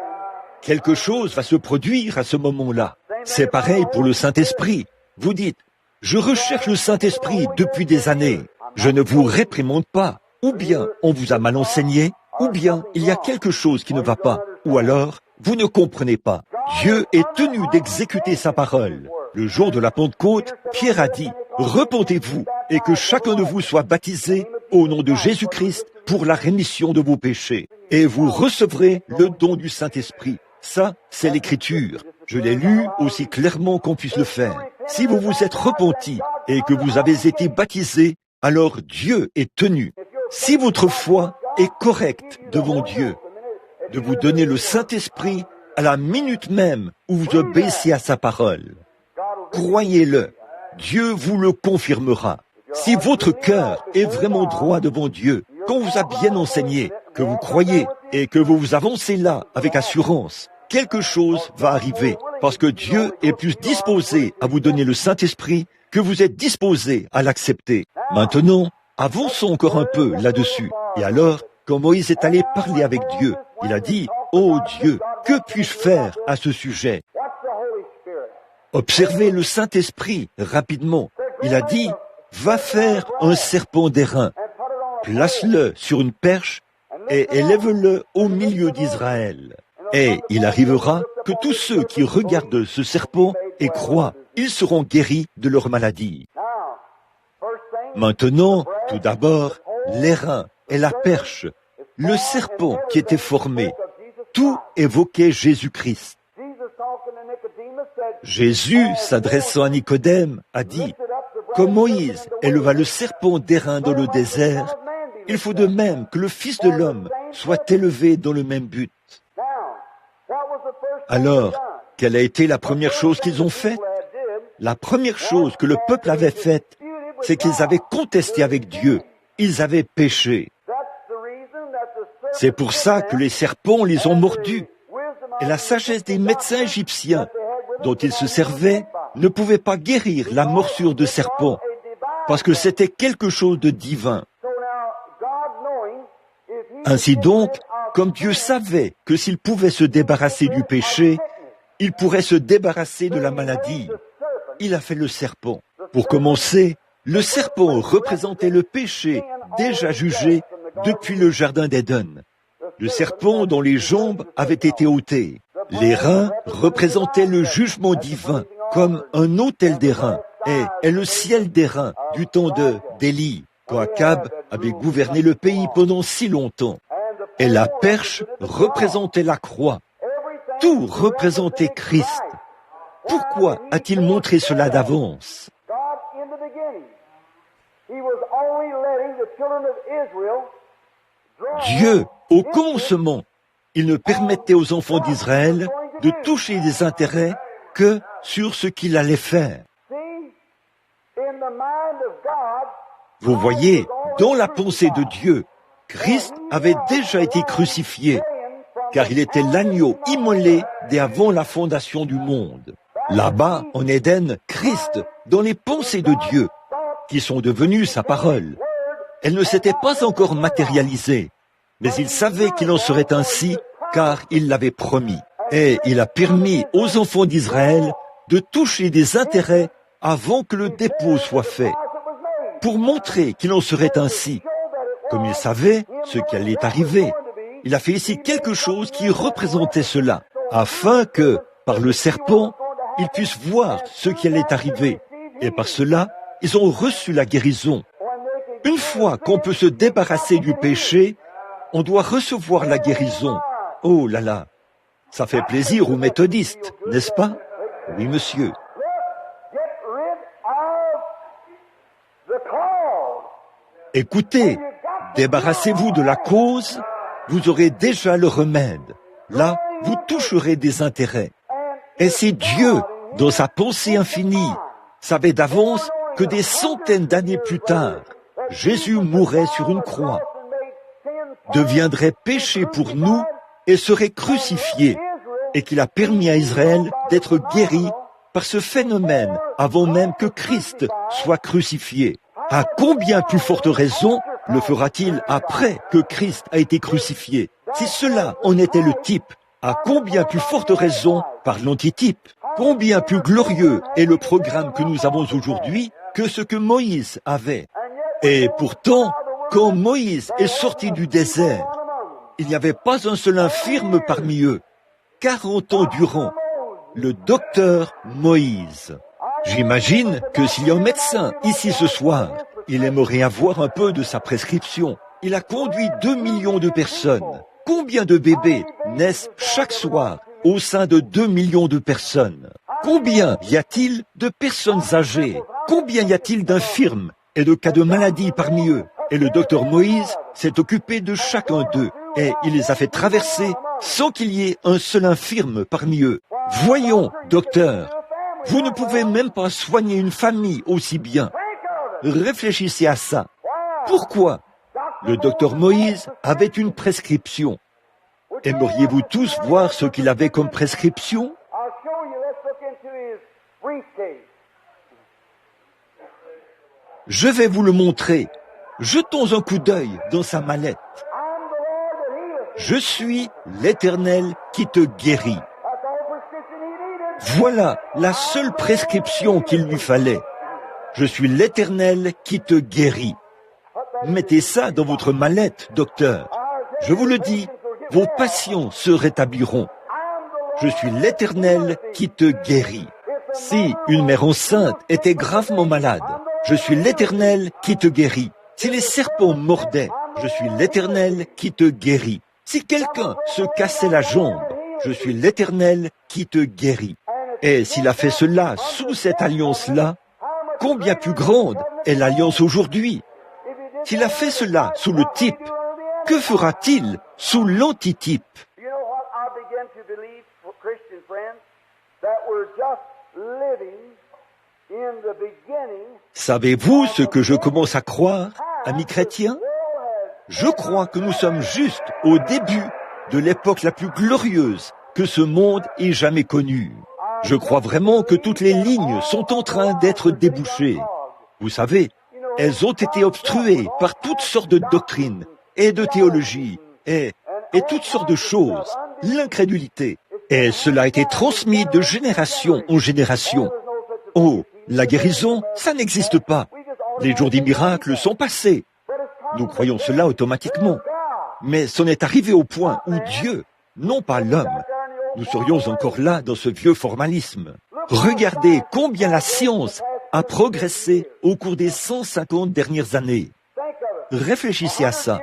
Quelque chose va se produire à ce moment-là. C'est pareil pour le Saint-Esprit. Vous dites, je recherche le Saint-Esprit depuis des années. Je ne vous réprimande pas. Ou bien on vous a mal enseigné, ou bien il y a quelque chose qui ne va pas. Ou alors, vous ne comprenez pas. Dieu est tenu d'exécuter sa parole. Le jour de la Pentecôte, Pierre a dit, repentez-vous et que chacun de vous soit baptisé au nom de Jésus-Christ pour la rémission de vos péchés. Et vous recevrez le don du Saint-Esprit. Ça, c'est l'Écriture. Je l'ai lu aussi clairement qu'on puisse le faire. Si vous vous êtes repentis et que vous avez été baptisés, alors Dieu est tenu, si votre foi est correcte devant Dieu, de vous donner le Saint-Esprit à la minute même où vous obéissez à sa parole. Croyez-le, Dieu vous le confirmera. Si votre cœur est vraiment droit devant Dieu, qu'on vous a bien enseigné, que vous croyez et que vous vous avancez là avec assurance, quelque chose va arriver, parce que Dieu est plus disposé à vous donner le Saint-Esprit que vous êtes disposé à l'accepter. Maintenant, avançons encore un peu là-dessus. Et alors, quand Moïse est allé parler avec Dieu, il a dit, « Oh Dieu, que puis-je faire à ce sujet ?» Observez le Saint-Esprit rapidement. Il a dit, « Va faire un serpent d'airain, place-le sur une perche et élève-le au milieu d'Israël. Et il arrivera que tous ceux qui regardent ce serpent et croient, ils seront guéris de leur maladie. » Maintenant, tout d'abord, l'airain et la perche, le serpent qui était formé, tout évoquait Jésus-Christ. Jésus, s'adressant à Nicodème, a dit, « Comme Moïse éleva le serpent d'airain dans le désert, il faut de même que le Fils de l'homme soit élevé dans le même but. » Alors, quelle a été la première chose qu'ils ont faite? La première chose que le peuple avait faite, c'est qu'ils avaient contesté avec Dieu. Ils avaient péché. C'est pour ça que les serpents les ont mordus. Et la sagesse des médecins égyptiens, dont ils se servaient, ne pouvait pas guérir la morsure de serpent, parce que c'était quelque chose de divin. Ainsi donc, comme Dieu savait que s'il pouvait se débarrasser du péché, il pourrait se débarrasser de la maladie, il a fait le serpent. Pour commencer, le serpent représentait le péché déjà jugé depuis le jardin d'Éden. Le serpent dont les jambes avaient été ôtées. Les reins représentaient le jugement divin, comme un autel d'airain, et le ciel d'airain du temps d'Élie, quand Akab avait gouverné le pays pendant si longtemps. Et la perche représentait la croix. Tout représentait Christ. Pourquoi a-t-il montré cela d'avance? Dieu, au commencement, il ne permettait aux enfants d'Israël de toucher des intérêts que sur ce qu'il allait faire. Vous voyez, dans la pensée de Dieu, Christ avait déjà été crucifié, car il était l'agneau immolé dès avant la fondation du monde. Là-bas, en Éden, Christ, dans les pensées de Dieu, qui sont devenues sa parole, elle ne s'était pas encore matérialisée, mais il savait qu'il en serait ainsi, car il l'avait promis. Et il a permis aux enfants d'Israël de toucher des intérêts avant que le dépôt soit fait, pour montrer qu'il en serait ainsi. Comme il savait ce qui allait arriver, il a fait ici quelque chose qui représentait cela, afin que, par le serpent, ils puissent voir ce qui allait arriver. Et par cela, ils ont reçu la guérison. Une fois qu'on peut se débarrasser du péché, on doit recevoir la guérison. Oh là là, ça fait plaisir aux méthodistes, n'est-ce pas? Oui, monsieur. Écoutez, débarrassez-vous de la cause, vous aurez déjà le remède. Là, vous toucherez des intérêts. Et si Dieu, dans sa pensée infinie, savait d'avance que des centaines d'années plus tard, Jésus mourrait sur une croix, deviendrait péché pour nous et serait crucifié, et qu'il a permis à Israël d'être guéri par ce phénomène avant même que Christ soit crucifié. À combien plus forte raison le fera-t-il après que Christ a été crucifié? Si cela en était le type, à combien plus forte raison par l'antitype? Combien plus glorieux est le programme que nous avons aujourd'hui que ce que Moïse avait? Et pourtant, quand Moïse est sorti du désert, il n'y avait pas un seul infirme parmi eux. 40 ans durant, le docteur Moïse. J'imagine que s'il y a un médecin ici ce soir, il aimerait avoir un peu de sa prescription. Il a conduit 2 millions de personnes. Combien de bébés naissent chaque soir au sein de 2 millions de personnes? Combien y a-t-il de personnes âgées? Combien y a-t-il d'infirmes et de cas de maladie parmi eux? Et le docteur Moïse s'est occupé de chacun d'eux et il les a fait traverser sans qu'il y ait un seul infirme parmi eux. Voyons, docteur, vous ne pouvez même pas soigner une famille aussi bien. Réfléchissez à ça. Pourquoi? Le docteur Moïse avait une prescription. Aimeriez-vous tous voir ce qu'il avait comme prescription? Je vais vous le montrer. Jetons un coup d'œil dans sa mallette. Je suis l'Éternel qui te guérit. Voilà la seule prescription qu'il lui fallait. Je suis l'Éternel qui te guérit. Mettez ça dans votre mallette, docteur. Je vous le dis, vos patients se rétabliront. Je suis l'Éternel qui te guérit. Si une mère enceinte était gravement malade, je suis l'Éternel qui te guérit. Si les serpents mordaient, je suis l'Éternel qui te guérit. Si quelqu'un se cassait la jambe, je suis l'Éternel qui te guérit. Et s'il a fait cela sous cette alliance-là, combien plus grande est l'alliance aujourd'hui? S'il a fait cela sous le type, que fera-t-il sous l'antitype? Savez-vous ce que je commence à croire, amis chrétiens? Je crois que nous sommes juste au début de l'époque la plus glorieuse que ce monde ait jamais connue. Je crois vraiment que toutes les lignes sont en train d'être débouchées. Vous savez, elles ont été obstruées par toutes sortes de doctrines et de théologies et toutes sortes de choses, l'incrédulité. Et cela a été transmis de génération en génération. Oh, la guérison, ça n'existe pas. Les jours des miracles sont passés. Nous croyons cela automatiquement. Mais c'en est arrivé au point où Dieu, non pas l'homme, nous serions encore là dans ce vieux formalisme. Regardez combien la science a progressé au cours des 150 dernières années. Réfléchissez à ça.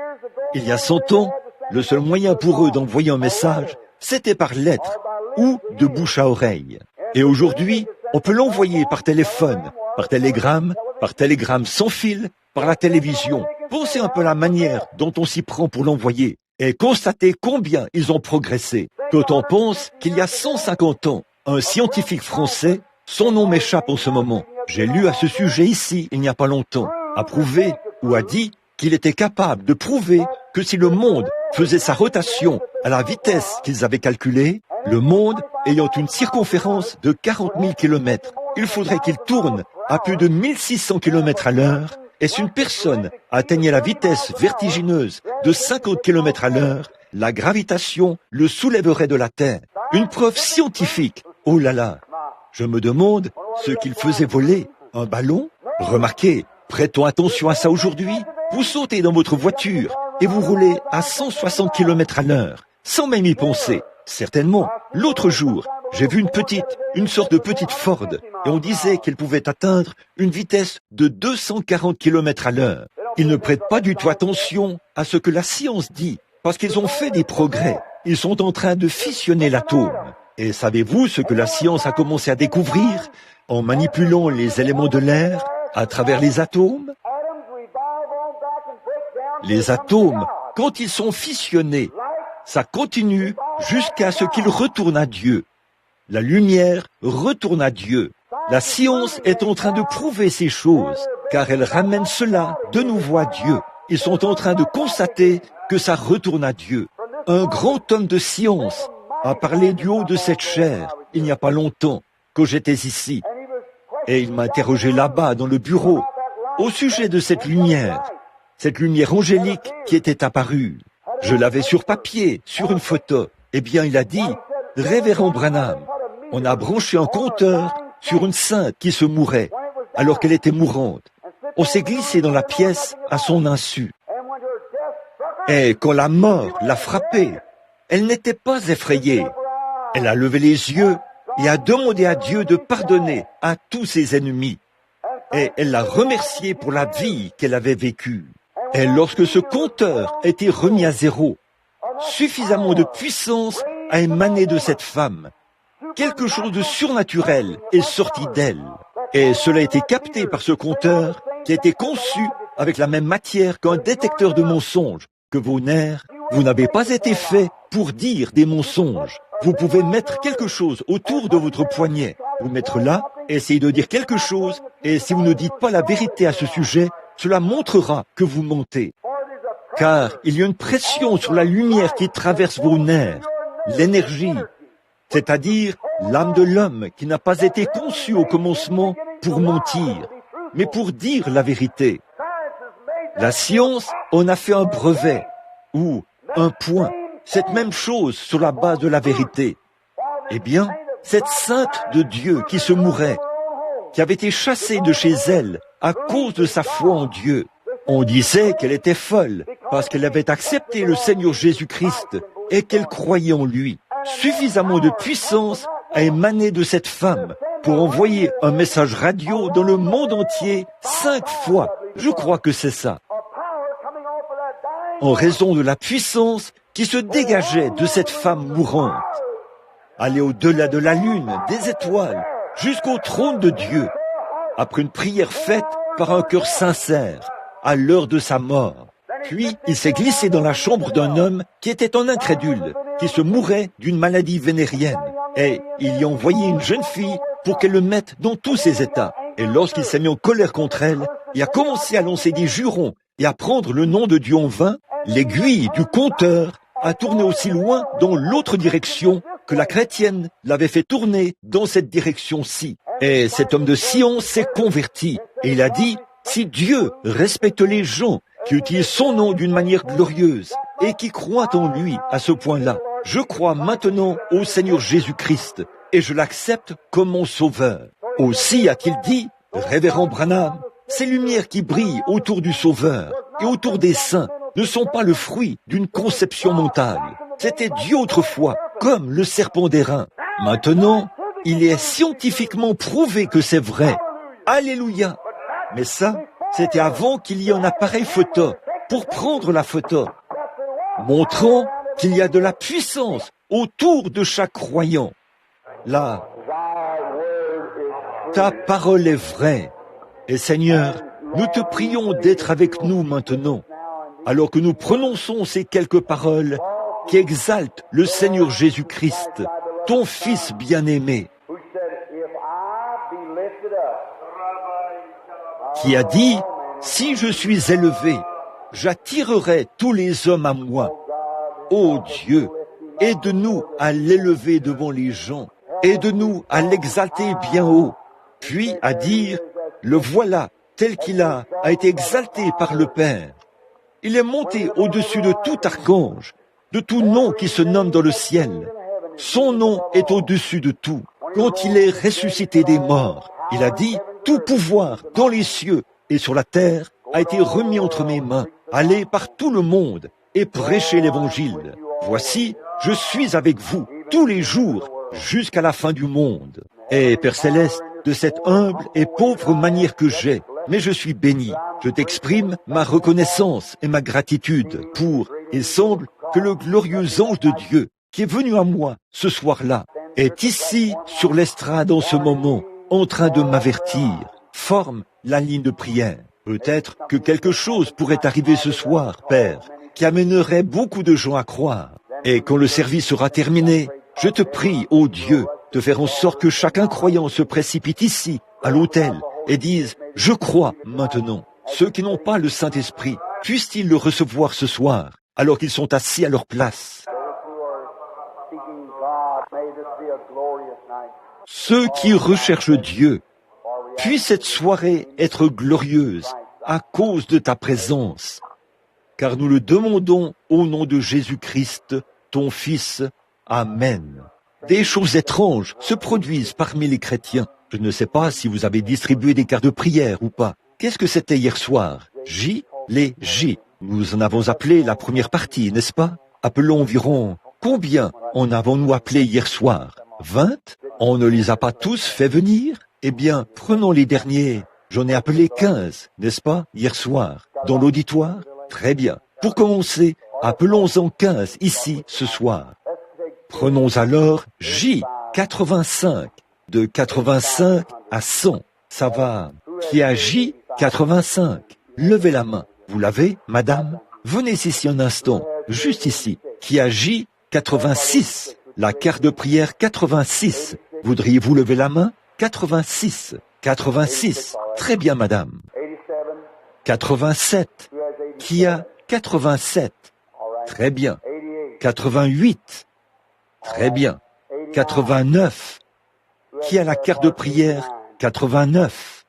Il y a 100 ans, le seul moyen pour eux d'envoyer un message, c'était par lettre ou de bouche à oreille. Et aujourd'hui, on peut l'envoyer par téléphone, par télégramme sans fil, par la télévision. Pensez un peu à la manière dont on s'y prend pour l'envoyer et constatez combien ils ont progressé. Quand on pense qu'il y a 150 ans, un scientifique français, son nom m'échappe en ce moment, j'ai lu à ce sujet ici il n'y a pas longtemps, a prouvé ou a dit qu'il était capable de prouver que si le monde faisait sa rotation à la vitesse qu'ils avaient calculée, le monde ayant une circonférence de 40 000 km, il faudrait qu'il tourne à plus de 1600 km à l'heure. Et si une personne atteignait la vitesse vertigineuse de 50 km à l'heure, la gravitation le soulèverait de la Terre. Une preuve scientifique. Oh là là! Je me demande ce qu'il faisait voler. Un ballon? Remarquez, prêtons attention à ça aujourd'hui. Vous sautez dans votre voiture et vous roulez à 160 km à l'heure, sans même y penser. Certainement, l'autre jour, j'ai vu une sorte de petite Ford, et on disait qu'elle pouvait atteindre une vitesse de 240 km à l'heure. Ils ne prêtent pas du tout attention à ce que la science dit, parce qu'ils ont fait des progrès. Ils sont en train de fissionner l'atome. Et savez-vous ce que la science a commencé à découvrir en manipulant les éléments de l'air à travers les atomes? Les atomes, quand ils sont fissionnés, ça continue jusqu'à ce qu'ils retournent à Dieu. La lumière retourne à Dieu. La science est en train de prouver ces choses, car elle ramène cela de nouveau à Dieu. ils sont en train de constater que ça retourne à Dieu. Un grand homme de science a parlé du haut de cette chaire il n'y a pas longtemps que j'étais ici. Et il m'a interrogé là-bas dans le bureau au sujet de cette lumière angélique qui était apparue. Je l'avais sur papier, sur une photo. Eh bien, il a dit, « Révérend Branham, on a branché un compteur sur une sainte qui se mourait, alors qu'elle était mourante. On s'est glissé dans la pièce à son insu. Et quand la mort l'a frappée, elle n'était pas effrayée. Elle a levé les yeux et a demandé à Dieu de pardonner à tous ses ennemis. Et elle l'a remercié pour la vie qu'elle avait vécue. Et lorsque ce compteur était remis à zéro, suffisamment de puissance a émané de cette femme. Quelque chose de surnaturel est sorti d'elle. Et cela a été capté par ce compteur qui a été conçu avec la même matière qu'un détecteur de mensonges, que vos nerfs, vous n'avez pas été fait pour dire des mensonges. Vous pouvez mettre quelque chose autour de votre poignet, vous mettre là, essayez de dire quelque chose, et si vous ne dites pas la vérité à ce sujet, cela montrera que vous mentez. Car il y a une pression sur la lumière qui traverse vos nerfs, l'énergie, c'est-à-dire l'âme de l'homme qui n'a pas été conçue au commencement pour mentir, mais pour dire la vérité. La science en a fait un brevet, ou un point, cette même chose sur la base de la vérité. Eh bien, cette sainte de Dieu qui se mourait, qui avait été chassée de chez elle à cause de sa foi en Dieu, on disait qu'elle était folle parce qu'elle avait accepté le Seigneur Jésus-Christ et qu'elle croyait en lui. Suffisamment de puissance a émané de cette femme pour envoyer un message radio dans le monde entier 5 fois. Je crois que c'est ça. En raison de la puissance qui se dégageait de cette femme mourante. Aller au-delà de la lune, des étoiles, jusqu'au trône de Dieu, après une prière faite par un cœur sincère, à l'heure de sa mort. Puis, il s'est glissé dans la chambre d'un homme qui était un incrédule, qui se mourait d'une maladie vénérienne. Et il y a envoyé une jeune fille pour qu'elle le mette dans tous ses états. Et lorsqu'il s'est mis en colère contre elle, il a commencé à lancer des jurons et à prendre le nom de Dieu en vain. L'aiguille du compteur a tourné aussi loin dans l'autre direction que la chrétienne l'avait fait tourner dans cette direction-ci. Et cet homme de science s'est converti. Et il a dit, si Dieu respecte les gens qui utilisent son nom d'une manière glorieuse et qui croient en lui à ce point-là, je crois maintenant au Seigneur Jésus-Christ et je l'accepte comme mon sauveur. Aussi a-t-il dit, Révérend Branham, ces lumières qui brillent autour du Sauveur et autour des saints ne sont pas le fruit d'une conception mentale. C'était Dieu autrefois, comme le serpent d'airain. Maintenant, il est scientifiquement prouvé que c'est vrai. Alléluia! Mais ça, c'était avant qu'il y ait un appareil photo pour prendre la photo, montrant qu'il y a de la puissance autour de chaque croyant. Là, ta parole est vraie. Et Seigneur, nous te prions d'être avec nous maintenant, alors que nous prononçons ces quelques paroles qui exaltent le Seigneur Jésus-Christ, ton Fils bien-aimé, qui a dit, « Si je suis élevé, j'attirerai tous les hommes à moi. Ô Dieu, aide-nous à l'élever devant les gens, aide-nous à l'exalter bien haut. » Puis à dire, « Le voilà, tel qu'il a été exalté par le Père. Il est monté au-dessus de tout archange, de tout nom qui se nomme dans le ciel. Son nom est au-dessus de tout. Quand il est ressuscité des morts, il a dit, « Tout pouvoir dans les cieux et sur la terre a été remis entre mes mains. Allez par tout le monde et prêchez l'Évangile. Voici, je suis avec vous tous les jours jusqu'à la fin du monde. » Et Père Céleste, de cette humble et pauvre manière que j'ai, mais je suis béni. Je t'exprime ma reconnaissance et ma gratitude pour, il semble que le glorieux ange de Dieu qui est venu à moi ce soir-là est ici sur l'estrade en ce moment, en train de m'avertir, forme la ligne de prière. Peut-être que quelque chose pourrait arriver ce soir, Père, qui amènerait beaucoup de gens à croire. Et quand le service sera terminé, je te prie, ô Dieu, de faire en sorte que chacun croyant se précipite ici, à l'autel, et dise, je crois maintenant. Ceux qui n'ont pas le Saint-Esprit, puissent-ils le recevoir ce soir, alors qu'ils sont assis à leur place. Ceux qui recherchent Dieu, puisse cette soirée être glorieuse à cause de ta présence, car nous le demandons au nom de Jésus-Christ, ton Fils. Amen. Des choses étranges se produisent parmi les chrétiens. Je ne sais pas si vous avez distribué des cartes de prière ou pas. Qu'est-ce que c'était hier soir? Les J. Nous en avons appelé la première partie, n'est-ce pas? Appelons environ... Combien en avons-nous appelé hier soir? 20? On ne les a pas tous fait venir? Eh bien, prenons les derniers. J'en ai appelé 15, n'est-ce pas, hier soir, dans l'auditoire? Très bien. Pour commencer, appelons-en 15 ici, ce soir. Prenons alors J, 85. De 85 à 100. Ça va. Qui a J, 85? Levez la main. Vous l'avez, madame? Venez ici un instant. Juste ici. Qui a J, 86. La carte de prière 86. Voudriez-vous lever la main? 86. 86. Très bien, madame. 87. Qui a 87? Très bien. 88. Très bien. 89. Qui a la carte de prière 89?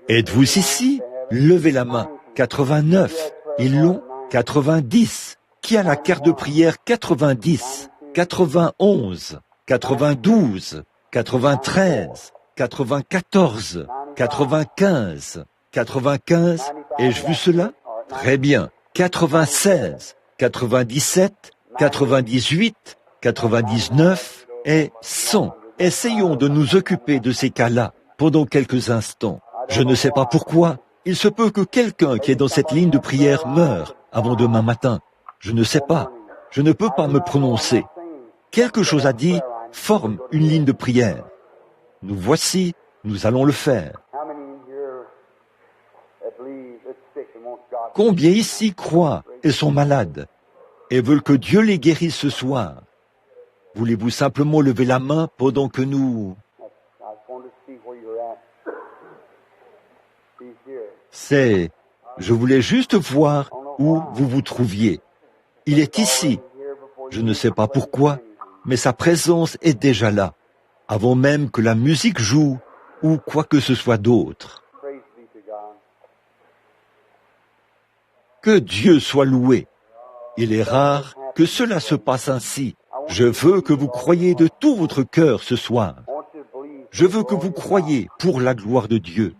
Êtes-vous ici? Levez la main. 89. Ils l'ont? 90. Qui a la carte de prière 90? 91. 92. 93. 94. 95. 95. Ai-je vu cela? Très bien. 96. 97. 98. 99 et 100. Essayons de nous occuper de ces cas-là pendant quelques instants. Je ne sais pas pourquoi. Il se peut que quelqu'un qui est dans cette ligne de prière meure avant demain matin. Je ne sais pas. Je ne peux pas me prononcer. Quelque chose a dit, forme une ligne de prière. Nous voici, nous allons le faire. Combien ici croient et sont malades et veulent que Dieu les guérisse ce soir? Voulez-vous simplement lever la main pendant que nous... Je voulais juste voir où vous vous trouviez. Il est ici. Je ne sais pas pourquoi, mais sa présence est déjà là, avant même que la musique joue ou quoi que ce soit d'autre. Que Dieu soit loué. Il est rare que cela se passe ainsi. Je veux que vous croyiez de tout votre cœur ce soir. Je veux que vous croyiez pour la gloire de Dieu.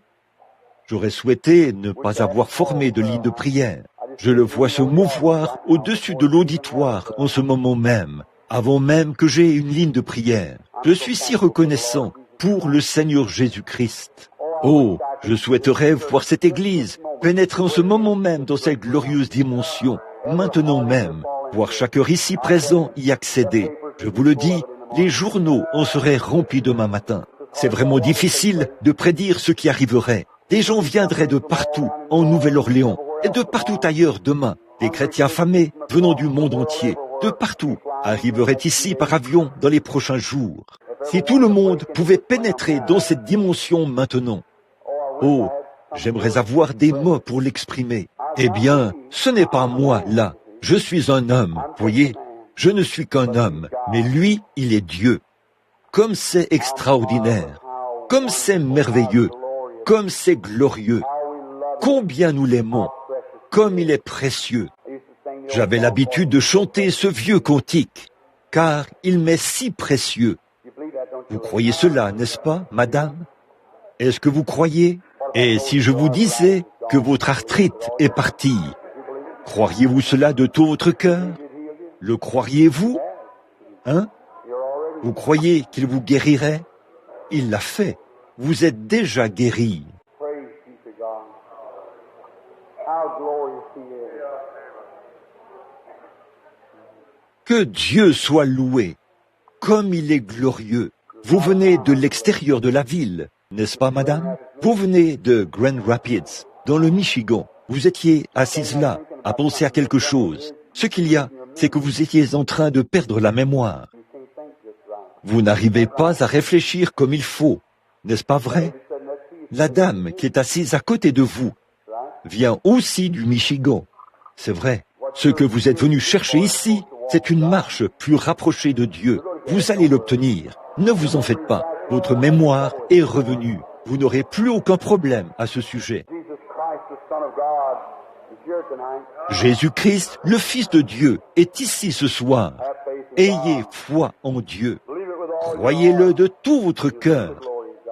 J'aurais souhaité ne pas avoir formé de ligne de prière. Je le vois se mouvoir au-dessus de l'auditoire en ce moment même, avant même que j'aie une ligne de prière. Je suis si reconnaissant pour le Seigneur Jésus-Christ. Oh, je souhaiterais voir cette Église pénétrer en ce moment même dans cette glorieuse dimension, maintenant même, voir chaque heure ici présent y accéder. Je vous le dis, les journaux en seraient remplis demain matin. C'est vraiment difficile de prédire ce qui arriverait. Des gens viendraient de partout, en Nouvelle-Orléans, et de partout ailleurs demain. Des chrétiens affamés venant du monde entier, de partout, arriveraient ici par avion dans les prochains jours. Si tout le monde pouvait pénétrer dans cette dimension maintenant. Oh, j'aimerais avoir des mots pour l'exprimer. Eh bien, ce n'est pas moi, là. Je suis un homme, voyez. Je ne suis qu'un homme, mais lui, il est Dieu. Comme c'est extraordinaire, comme c'est merveilleux, comme c'est glorieux. Combien nous l'aimons, comme il est précieux. J'avais l'habitude de chanter ce vieux cantique, car il m'est si précieux. Vous croyez cela, n'est-ce pas, madame? Est-ce que vous croyez? Et si je vous disais que votre arthrite est partie, croiriez-vous cela de tout votre cœur? Le croiriez-vous? Hein? Vous croyez qu'il vous guérirait? Il l'a fait. Vous êtes déjà guéri. Que Dieu soit loué, comme il est glorieux. Vous venez de l'extérieur de la ville, n'est-ce pas, madame? Vous venez de Grand Rapids, dans le Michigan. Vous étiez assise là, à penser à quelque chose. Ce qu'il y a, c'est que vous étiez en train de perdre la mémoire. Vous n'arrivez pas à réfléchir comme il faut, n'est-ce pas vrai? La dame qui est assise à côté de vous, vient aussi du Michigan. C'est vrai. Ce que vous êtes venu chercher ici, c'est une marche plus rapprochée de Dieu. Vous allez l'obtenir. Ne vous en faites pas. Votre mémoire est revenue. Vous n'aurez plus aucun problème à ce sujet. Jésus-Christ, le Fils de Dieu, est ici ce soir. Ayez foi en Dieu. Croyez-le de tout votre cœur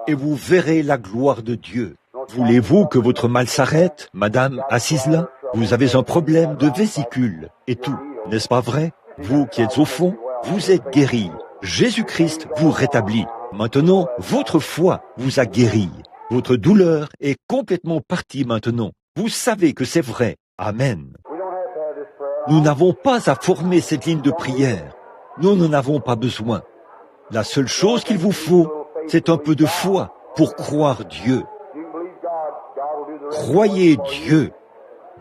et vous verrez la gloire de Dieu. Voulez-vous que votre mal s'arrête, madame assise là? Vous avez un problème de vésicule et tout, n'est-ce pas vrai? Vous qui êtes au fond, vous êtes guéri. Jésus-Christ vous rétablit. Maintenant, votre foi vous a guéri. Votre douleur est complètement partie maintenant. Vous savez que c'est vrai. Amen. Nous n'avons pas à former cette ligne de prière. Nous n'en avons pas besoin. La seule chose qu'il vous faut, c'est un peu de foi pour croire Dieu. Croyez Dieu.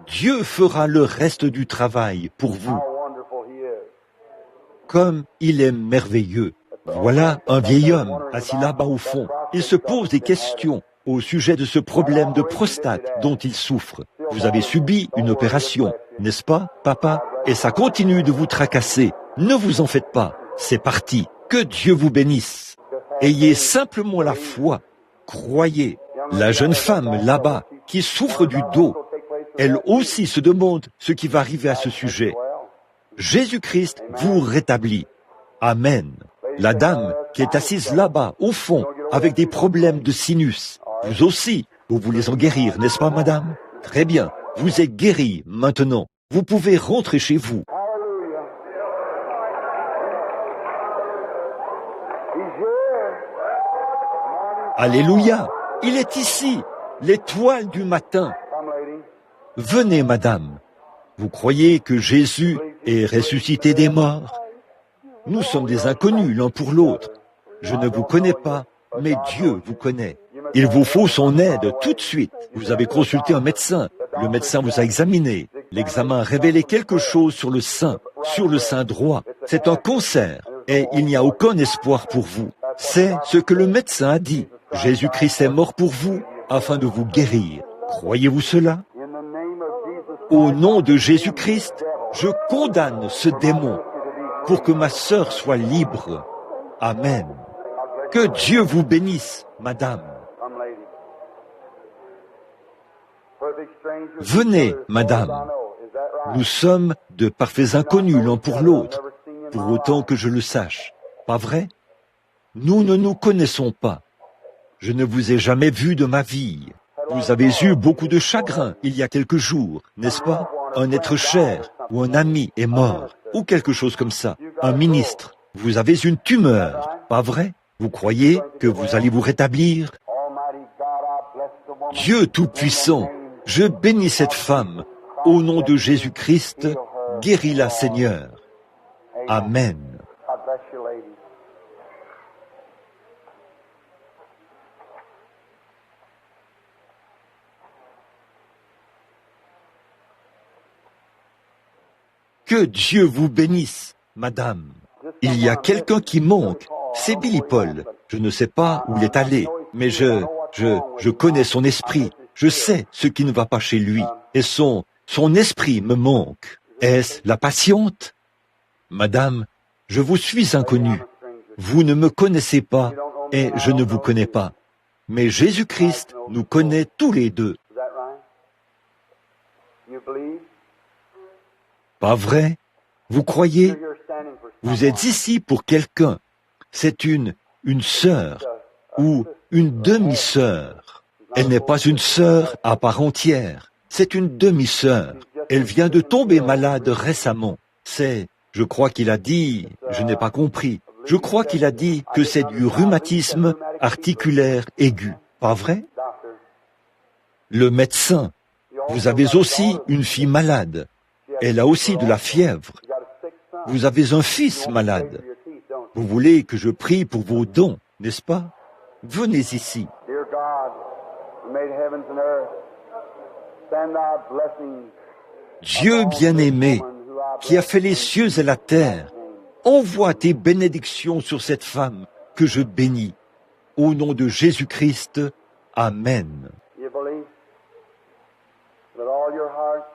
Dieu fera le reste du travail pour vous. Comme il est merveilleux. Voilà un vieil homme assis là-bas au fond. Il se pose des questions au sujet de ce problème de prostate dont il souffre. Vous avez subi une opération, n'est-ce pas, papa? Et ça continue de vous tracasser. Ne vous en faites pas. C'est parti. Que Dieu vous bénisse. Ayez simplement la foi. Croyez. La jeune femme là-bas qui souffre du dos, elle aussi se demande ce qui va arriver à ce sujet. Jésus-Christ vous rétablit. Amen. La dame qui est assise là-bas, au fond, avec des problèmes de sinus. Vous aussi, vous voulez en guérir, n'est-ce pas, madame? Très bien. Vous êtes guérie maintenant. Vous pouvez rentrer chez vous. Alléluia. Il est ici, l'étoile du matin. Venez, madame. Vous croyez que Jésus est ressuscité des morts? Nous sommes des inconnus l'un pour l'autre. Je ne vous connais pas, mais Dieu vous connaît. Il vous faut son aide tout de suite. Vous avez consulté un médecin. Le médecin vous a examiné. L'examen a révélé quelque chose sur le sein droit. C'est un cancer et il n'y a aucun espoir pour vous. C'est ce que le médecin a dit. Jésus-Christ est mort pour vous afin de vous guérir. Croyez-vous cela? Au nom de Jésus-Christ, je condamne ce démon pour que ma sœur soit libre. Amen. Que Dieu vous bénisse, madame. Venez, madame. Nous sommes de parfaits inconnus l'un pour l'autre, pour autant que je le sache. Pas vrai? Nous ne nous connaissons pas. Je ne vous ai jamais vu de ma vie. Vous avez eu beaucoup de chagrin il y a quelques jours, n'est-ce pas? Un être cher ou un ami est mort, ou quelque chose comme ça. Un ministre. Vous avez une tumeur, pas vrai? Vous croyez que vous allez vous rétablir? Dieu Tout-Puissant, je bénis cette femme. Au nom de Jésus-Christ, guéris-la, Seigneur. Amen. Que Dieu vous bénisse, madame. Il y a quelqu'un qui manque. C'est Billy Paul. Je ne sais pas où il est allé, mais je connais son esprit. Je sais ce qui ne va pas chez lui. Et son esprit me manque. Est-ce la patiente? Madame, je vous suis inconnu. Vous ne me connaissez pas et je ne vous connais pas. Mais Jésus-Christ nous connaît tous les deux. Pas vrai? Vous croyez? Vous êtes ici pour quelqu'un. C'est une sœur ou une demi-sœur. Elle n'est pas une sœur à part entière. C'est une demi-sœur. Elle vient de tomber malade récemment. Je crois qu'il a dit, je n'ai pas compris. Je crois qu'il a dit que c'est du rhumatisme articulaire aigu. Pas vrai? Le médecin. Vous avez aussi une fille malade. Elle a aussi de la fièvre. Vous avez un fils malade. Vous voulez que je prie pour vos dons, n'est-ce pas? Venez ici. Dieu bien-aimé, qui a fait les cieux et la terre, envoie tes bénédictions sur cette femme que je bénis. Au nom de Jésus-Christ, Amen. with all your heart.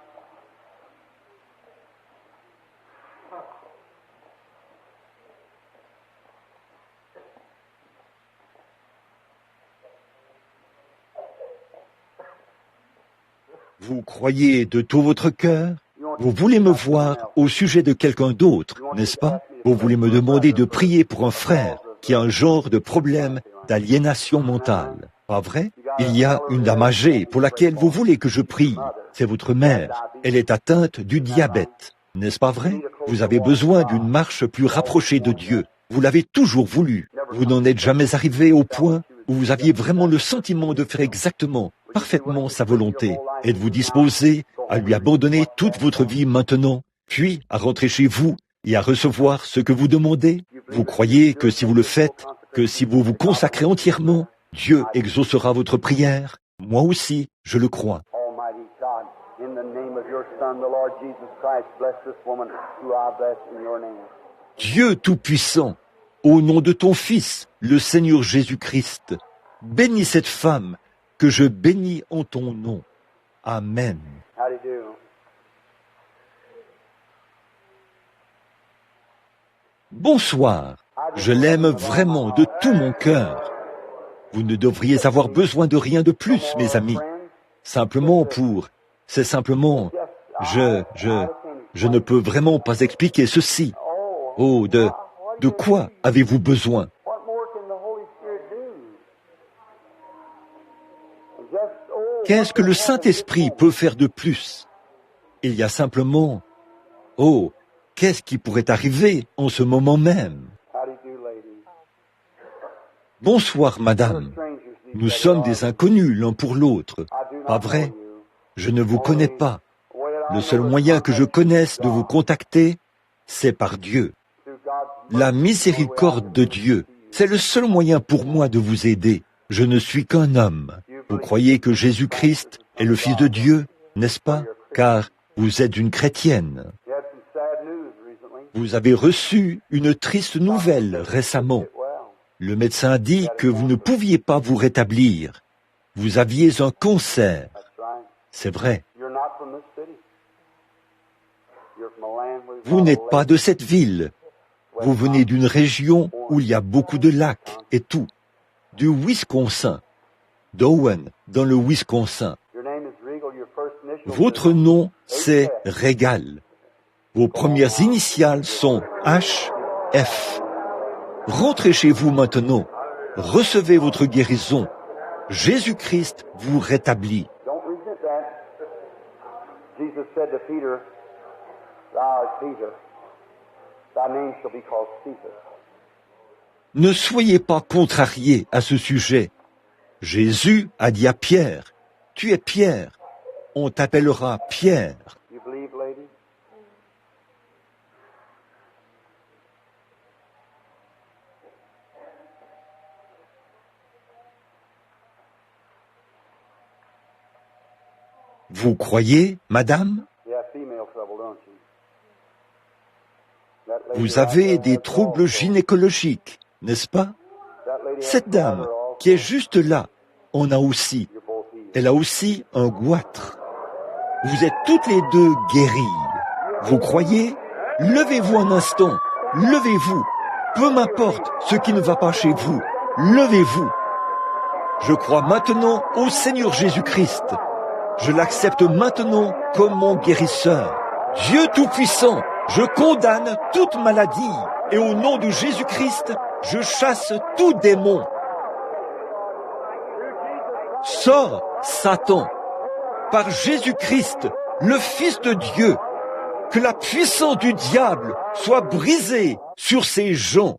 Vous croyez de tout votre cœur? Vous voulez me voir au sujet de quelqu'un d'autre, n'est-ce pas? Vous voulez me demander de prier pour un frère qui a un genre de problème d'aliénation mentale, pas vrai? Il y a une dame âgée pour laquelle vous voulez que je prie. C'est votre mère. Elle est atteinte du diabète, n'est-ce pas vrai? Vous avez besoin d'une marche plus rapprochée de Dieu. Vous l'avez toujours voulu. Vous n'en êtes jamais arrivé au point où vous aviez vraiment le sentiment de faire exactement, parfaitement sa volonté. Êtes-vous disposé à lui abandonner toute votre vie maintenant, puis à rentrer chez vous et à recevoir ce que vous demandez? Vous croyez que si vous le faites, que si vous vous consacrez entièrement, Dieu exaucera votre prière? Moi aussi, je le crois. Almighty God, in the name of your Son, the Lord Jesus Christ, bless this woman who I bless in your name. Dieu Tout-Puissant, au nom de ton Fils, le Seigneur Jésus-Christ, bénis cette femme que je bénis en ton nom. Amen. How do you do? Bonsoir. Je l'aime vraiment de tout mon cœur. Vous ne devriez avoir besoin de rien de plus, mes amis. Simplement c'est simplement, je ne peux vraiment pas expliquer ceci. Oh, de quoi avez-vous besoin? What more can the Holy Spirit do? Just, oh, Qu'est-ce que le Saint-Esprit peut faire de plus? Il y a simplement, oh, qu'est-ce qui pourrait arriver en ce moment même? how do you do, lady? Bonsoir, madame. Strangers, these Nous days sommes are. des inconnus l'un pour l'autre. I do not Pas vrai? know you. Je ne vous connais pas. The way that I Le know seul is moyen que je contact connaisse de with vous God. contacter, c'est par Dieu. Through God's La mercy, miséricorde de Dieu, c'est le seul moyen pour moi de vous aider. Je ne suis qu'un homme. Vous croyez que Jésus-Christ est le Fils de Dieu, n'est-ce pas? Car vous êtes une chrétienne. You had some sad news recently. Vous avez reçu une triste nouvelle récemment. Get well. Le médecin dit que vous ne pouviez pas vous rétablir. Vous aviez un cancer. That's right. C'est vrai. You're not from this city. You're from a land where Vous n'êtes pas de cette ville. Vous venez d'une région où il y a beaucoup de lacs et tout. Du Wisconsin. D'Owen, dans le Wisconsin. Your name is Regal. Your first initial. Votre nom, c'est Régal. Vos premières initiales sont HF. Rentrez chez vous maintenant. Recevez votre guérison. Jésus-Christ vous rétablit. Don't resent that. Jesus said to Peter, "Thou art Peter. Thy name shall be called Cephas." Ne soyez pas contrariés à ce sujet. Jésus a dit à Pierre, « Tu es Pierre, on t'appellera Pierre. You believe, lady? Vous croyez, madame? You have female trouble, don't you? That lady Vous right avez there des has troubles also. gynécologiques, n'est-ce pas? That lady has Cette dame bladder also. qui est juste là en a aussi. You're both healed. Elle a aussi un goitre. Vous êtes toutes les deux guéries. Vous croyez? Levez-vous un instant. Levez-vous. Peu m'importe ce qui ne va pas chez vous. Levez-vous. Je crois maintenant au Seigneur Jésus-Christ. Je l'accepte maintenant comme mon guérisseur. Dieu Tout-Puissant, je condamne toute maladie et au nom de Jésus-Christ, je chasse tout démon. Sors, Satan, par Jésus-Christ, le Fils de Dieu, que la puissance du diable soit brisée sur ces gens.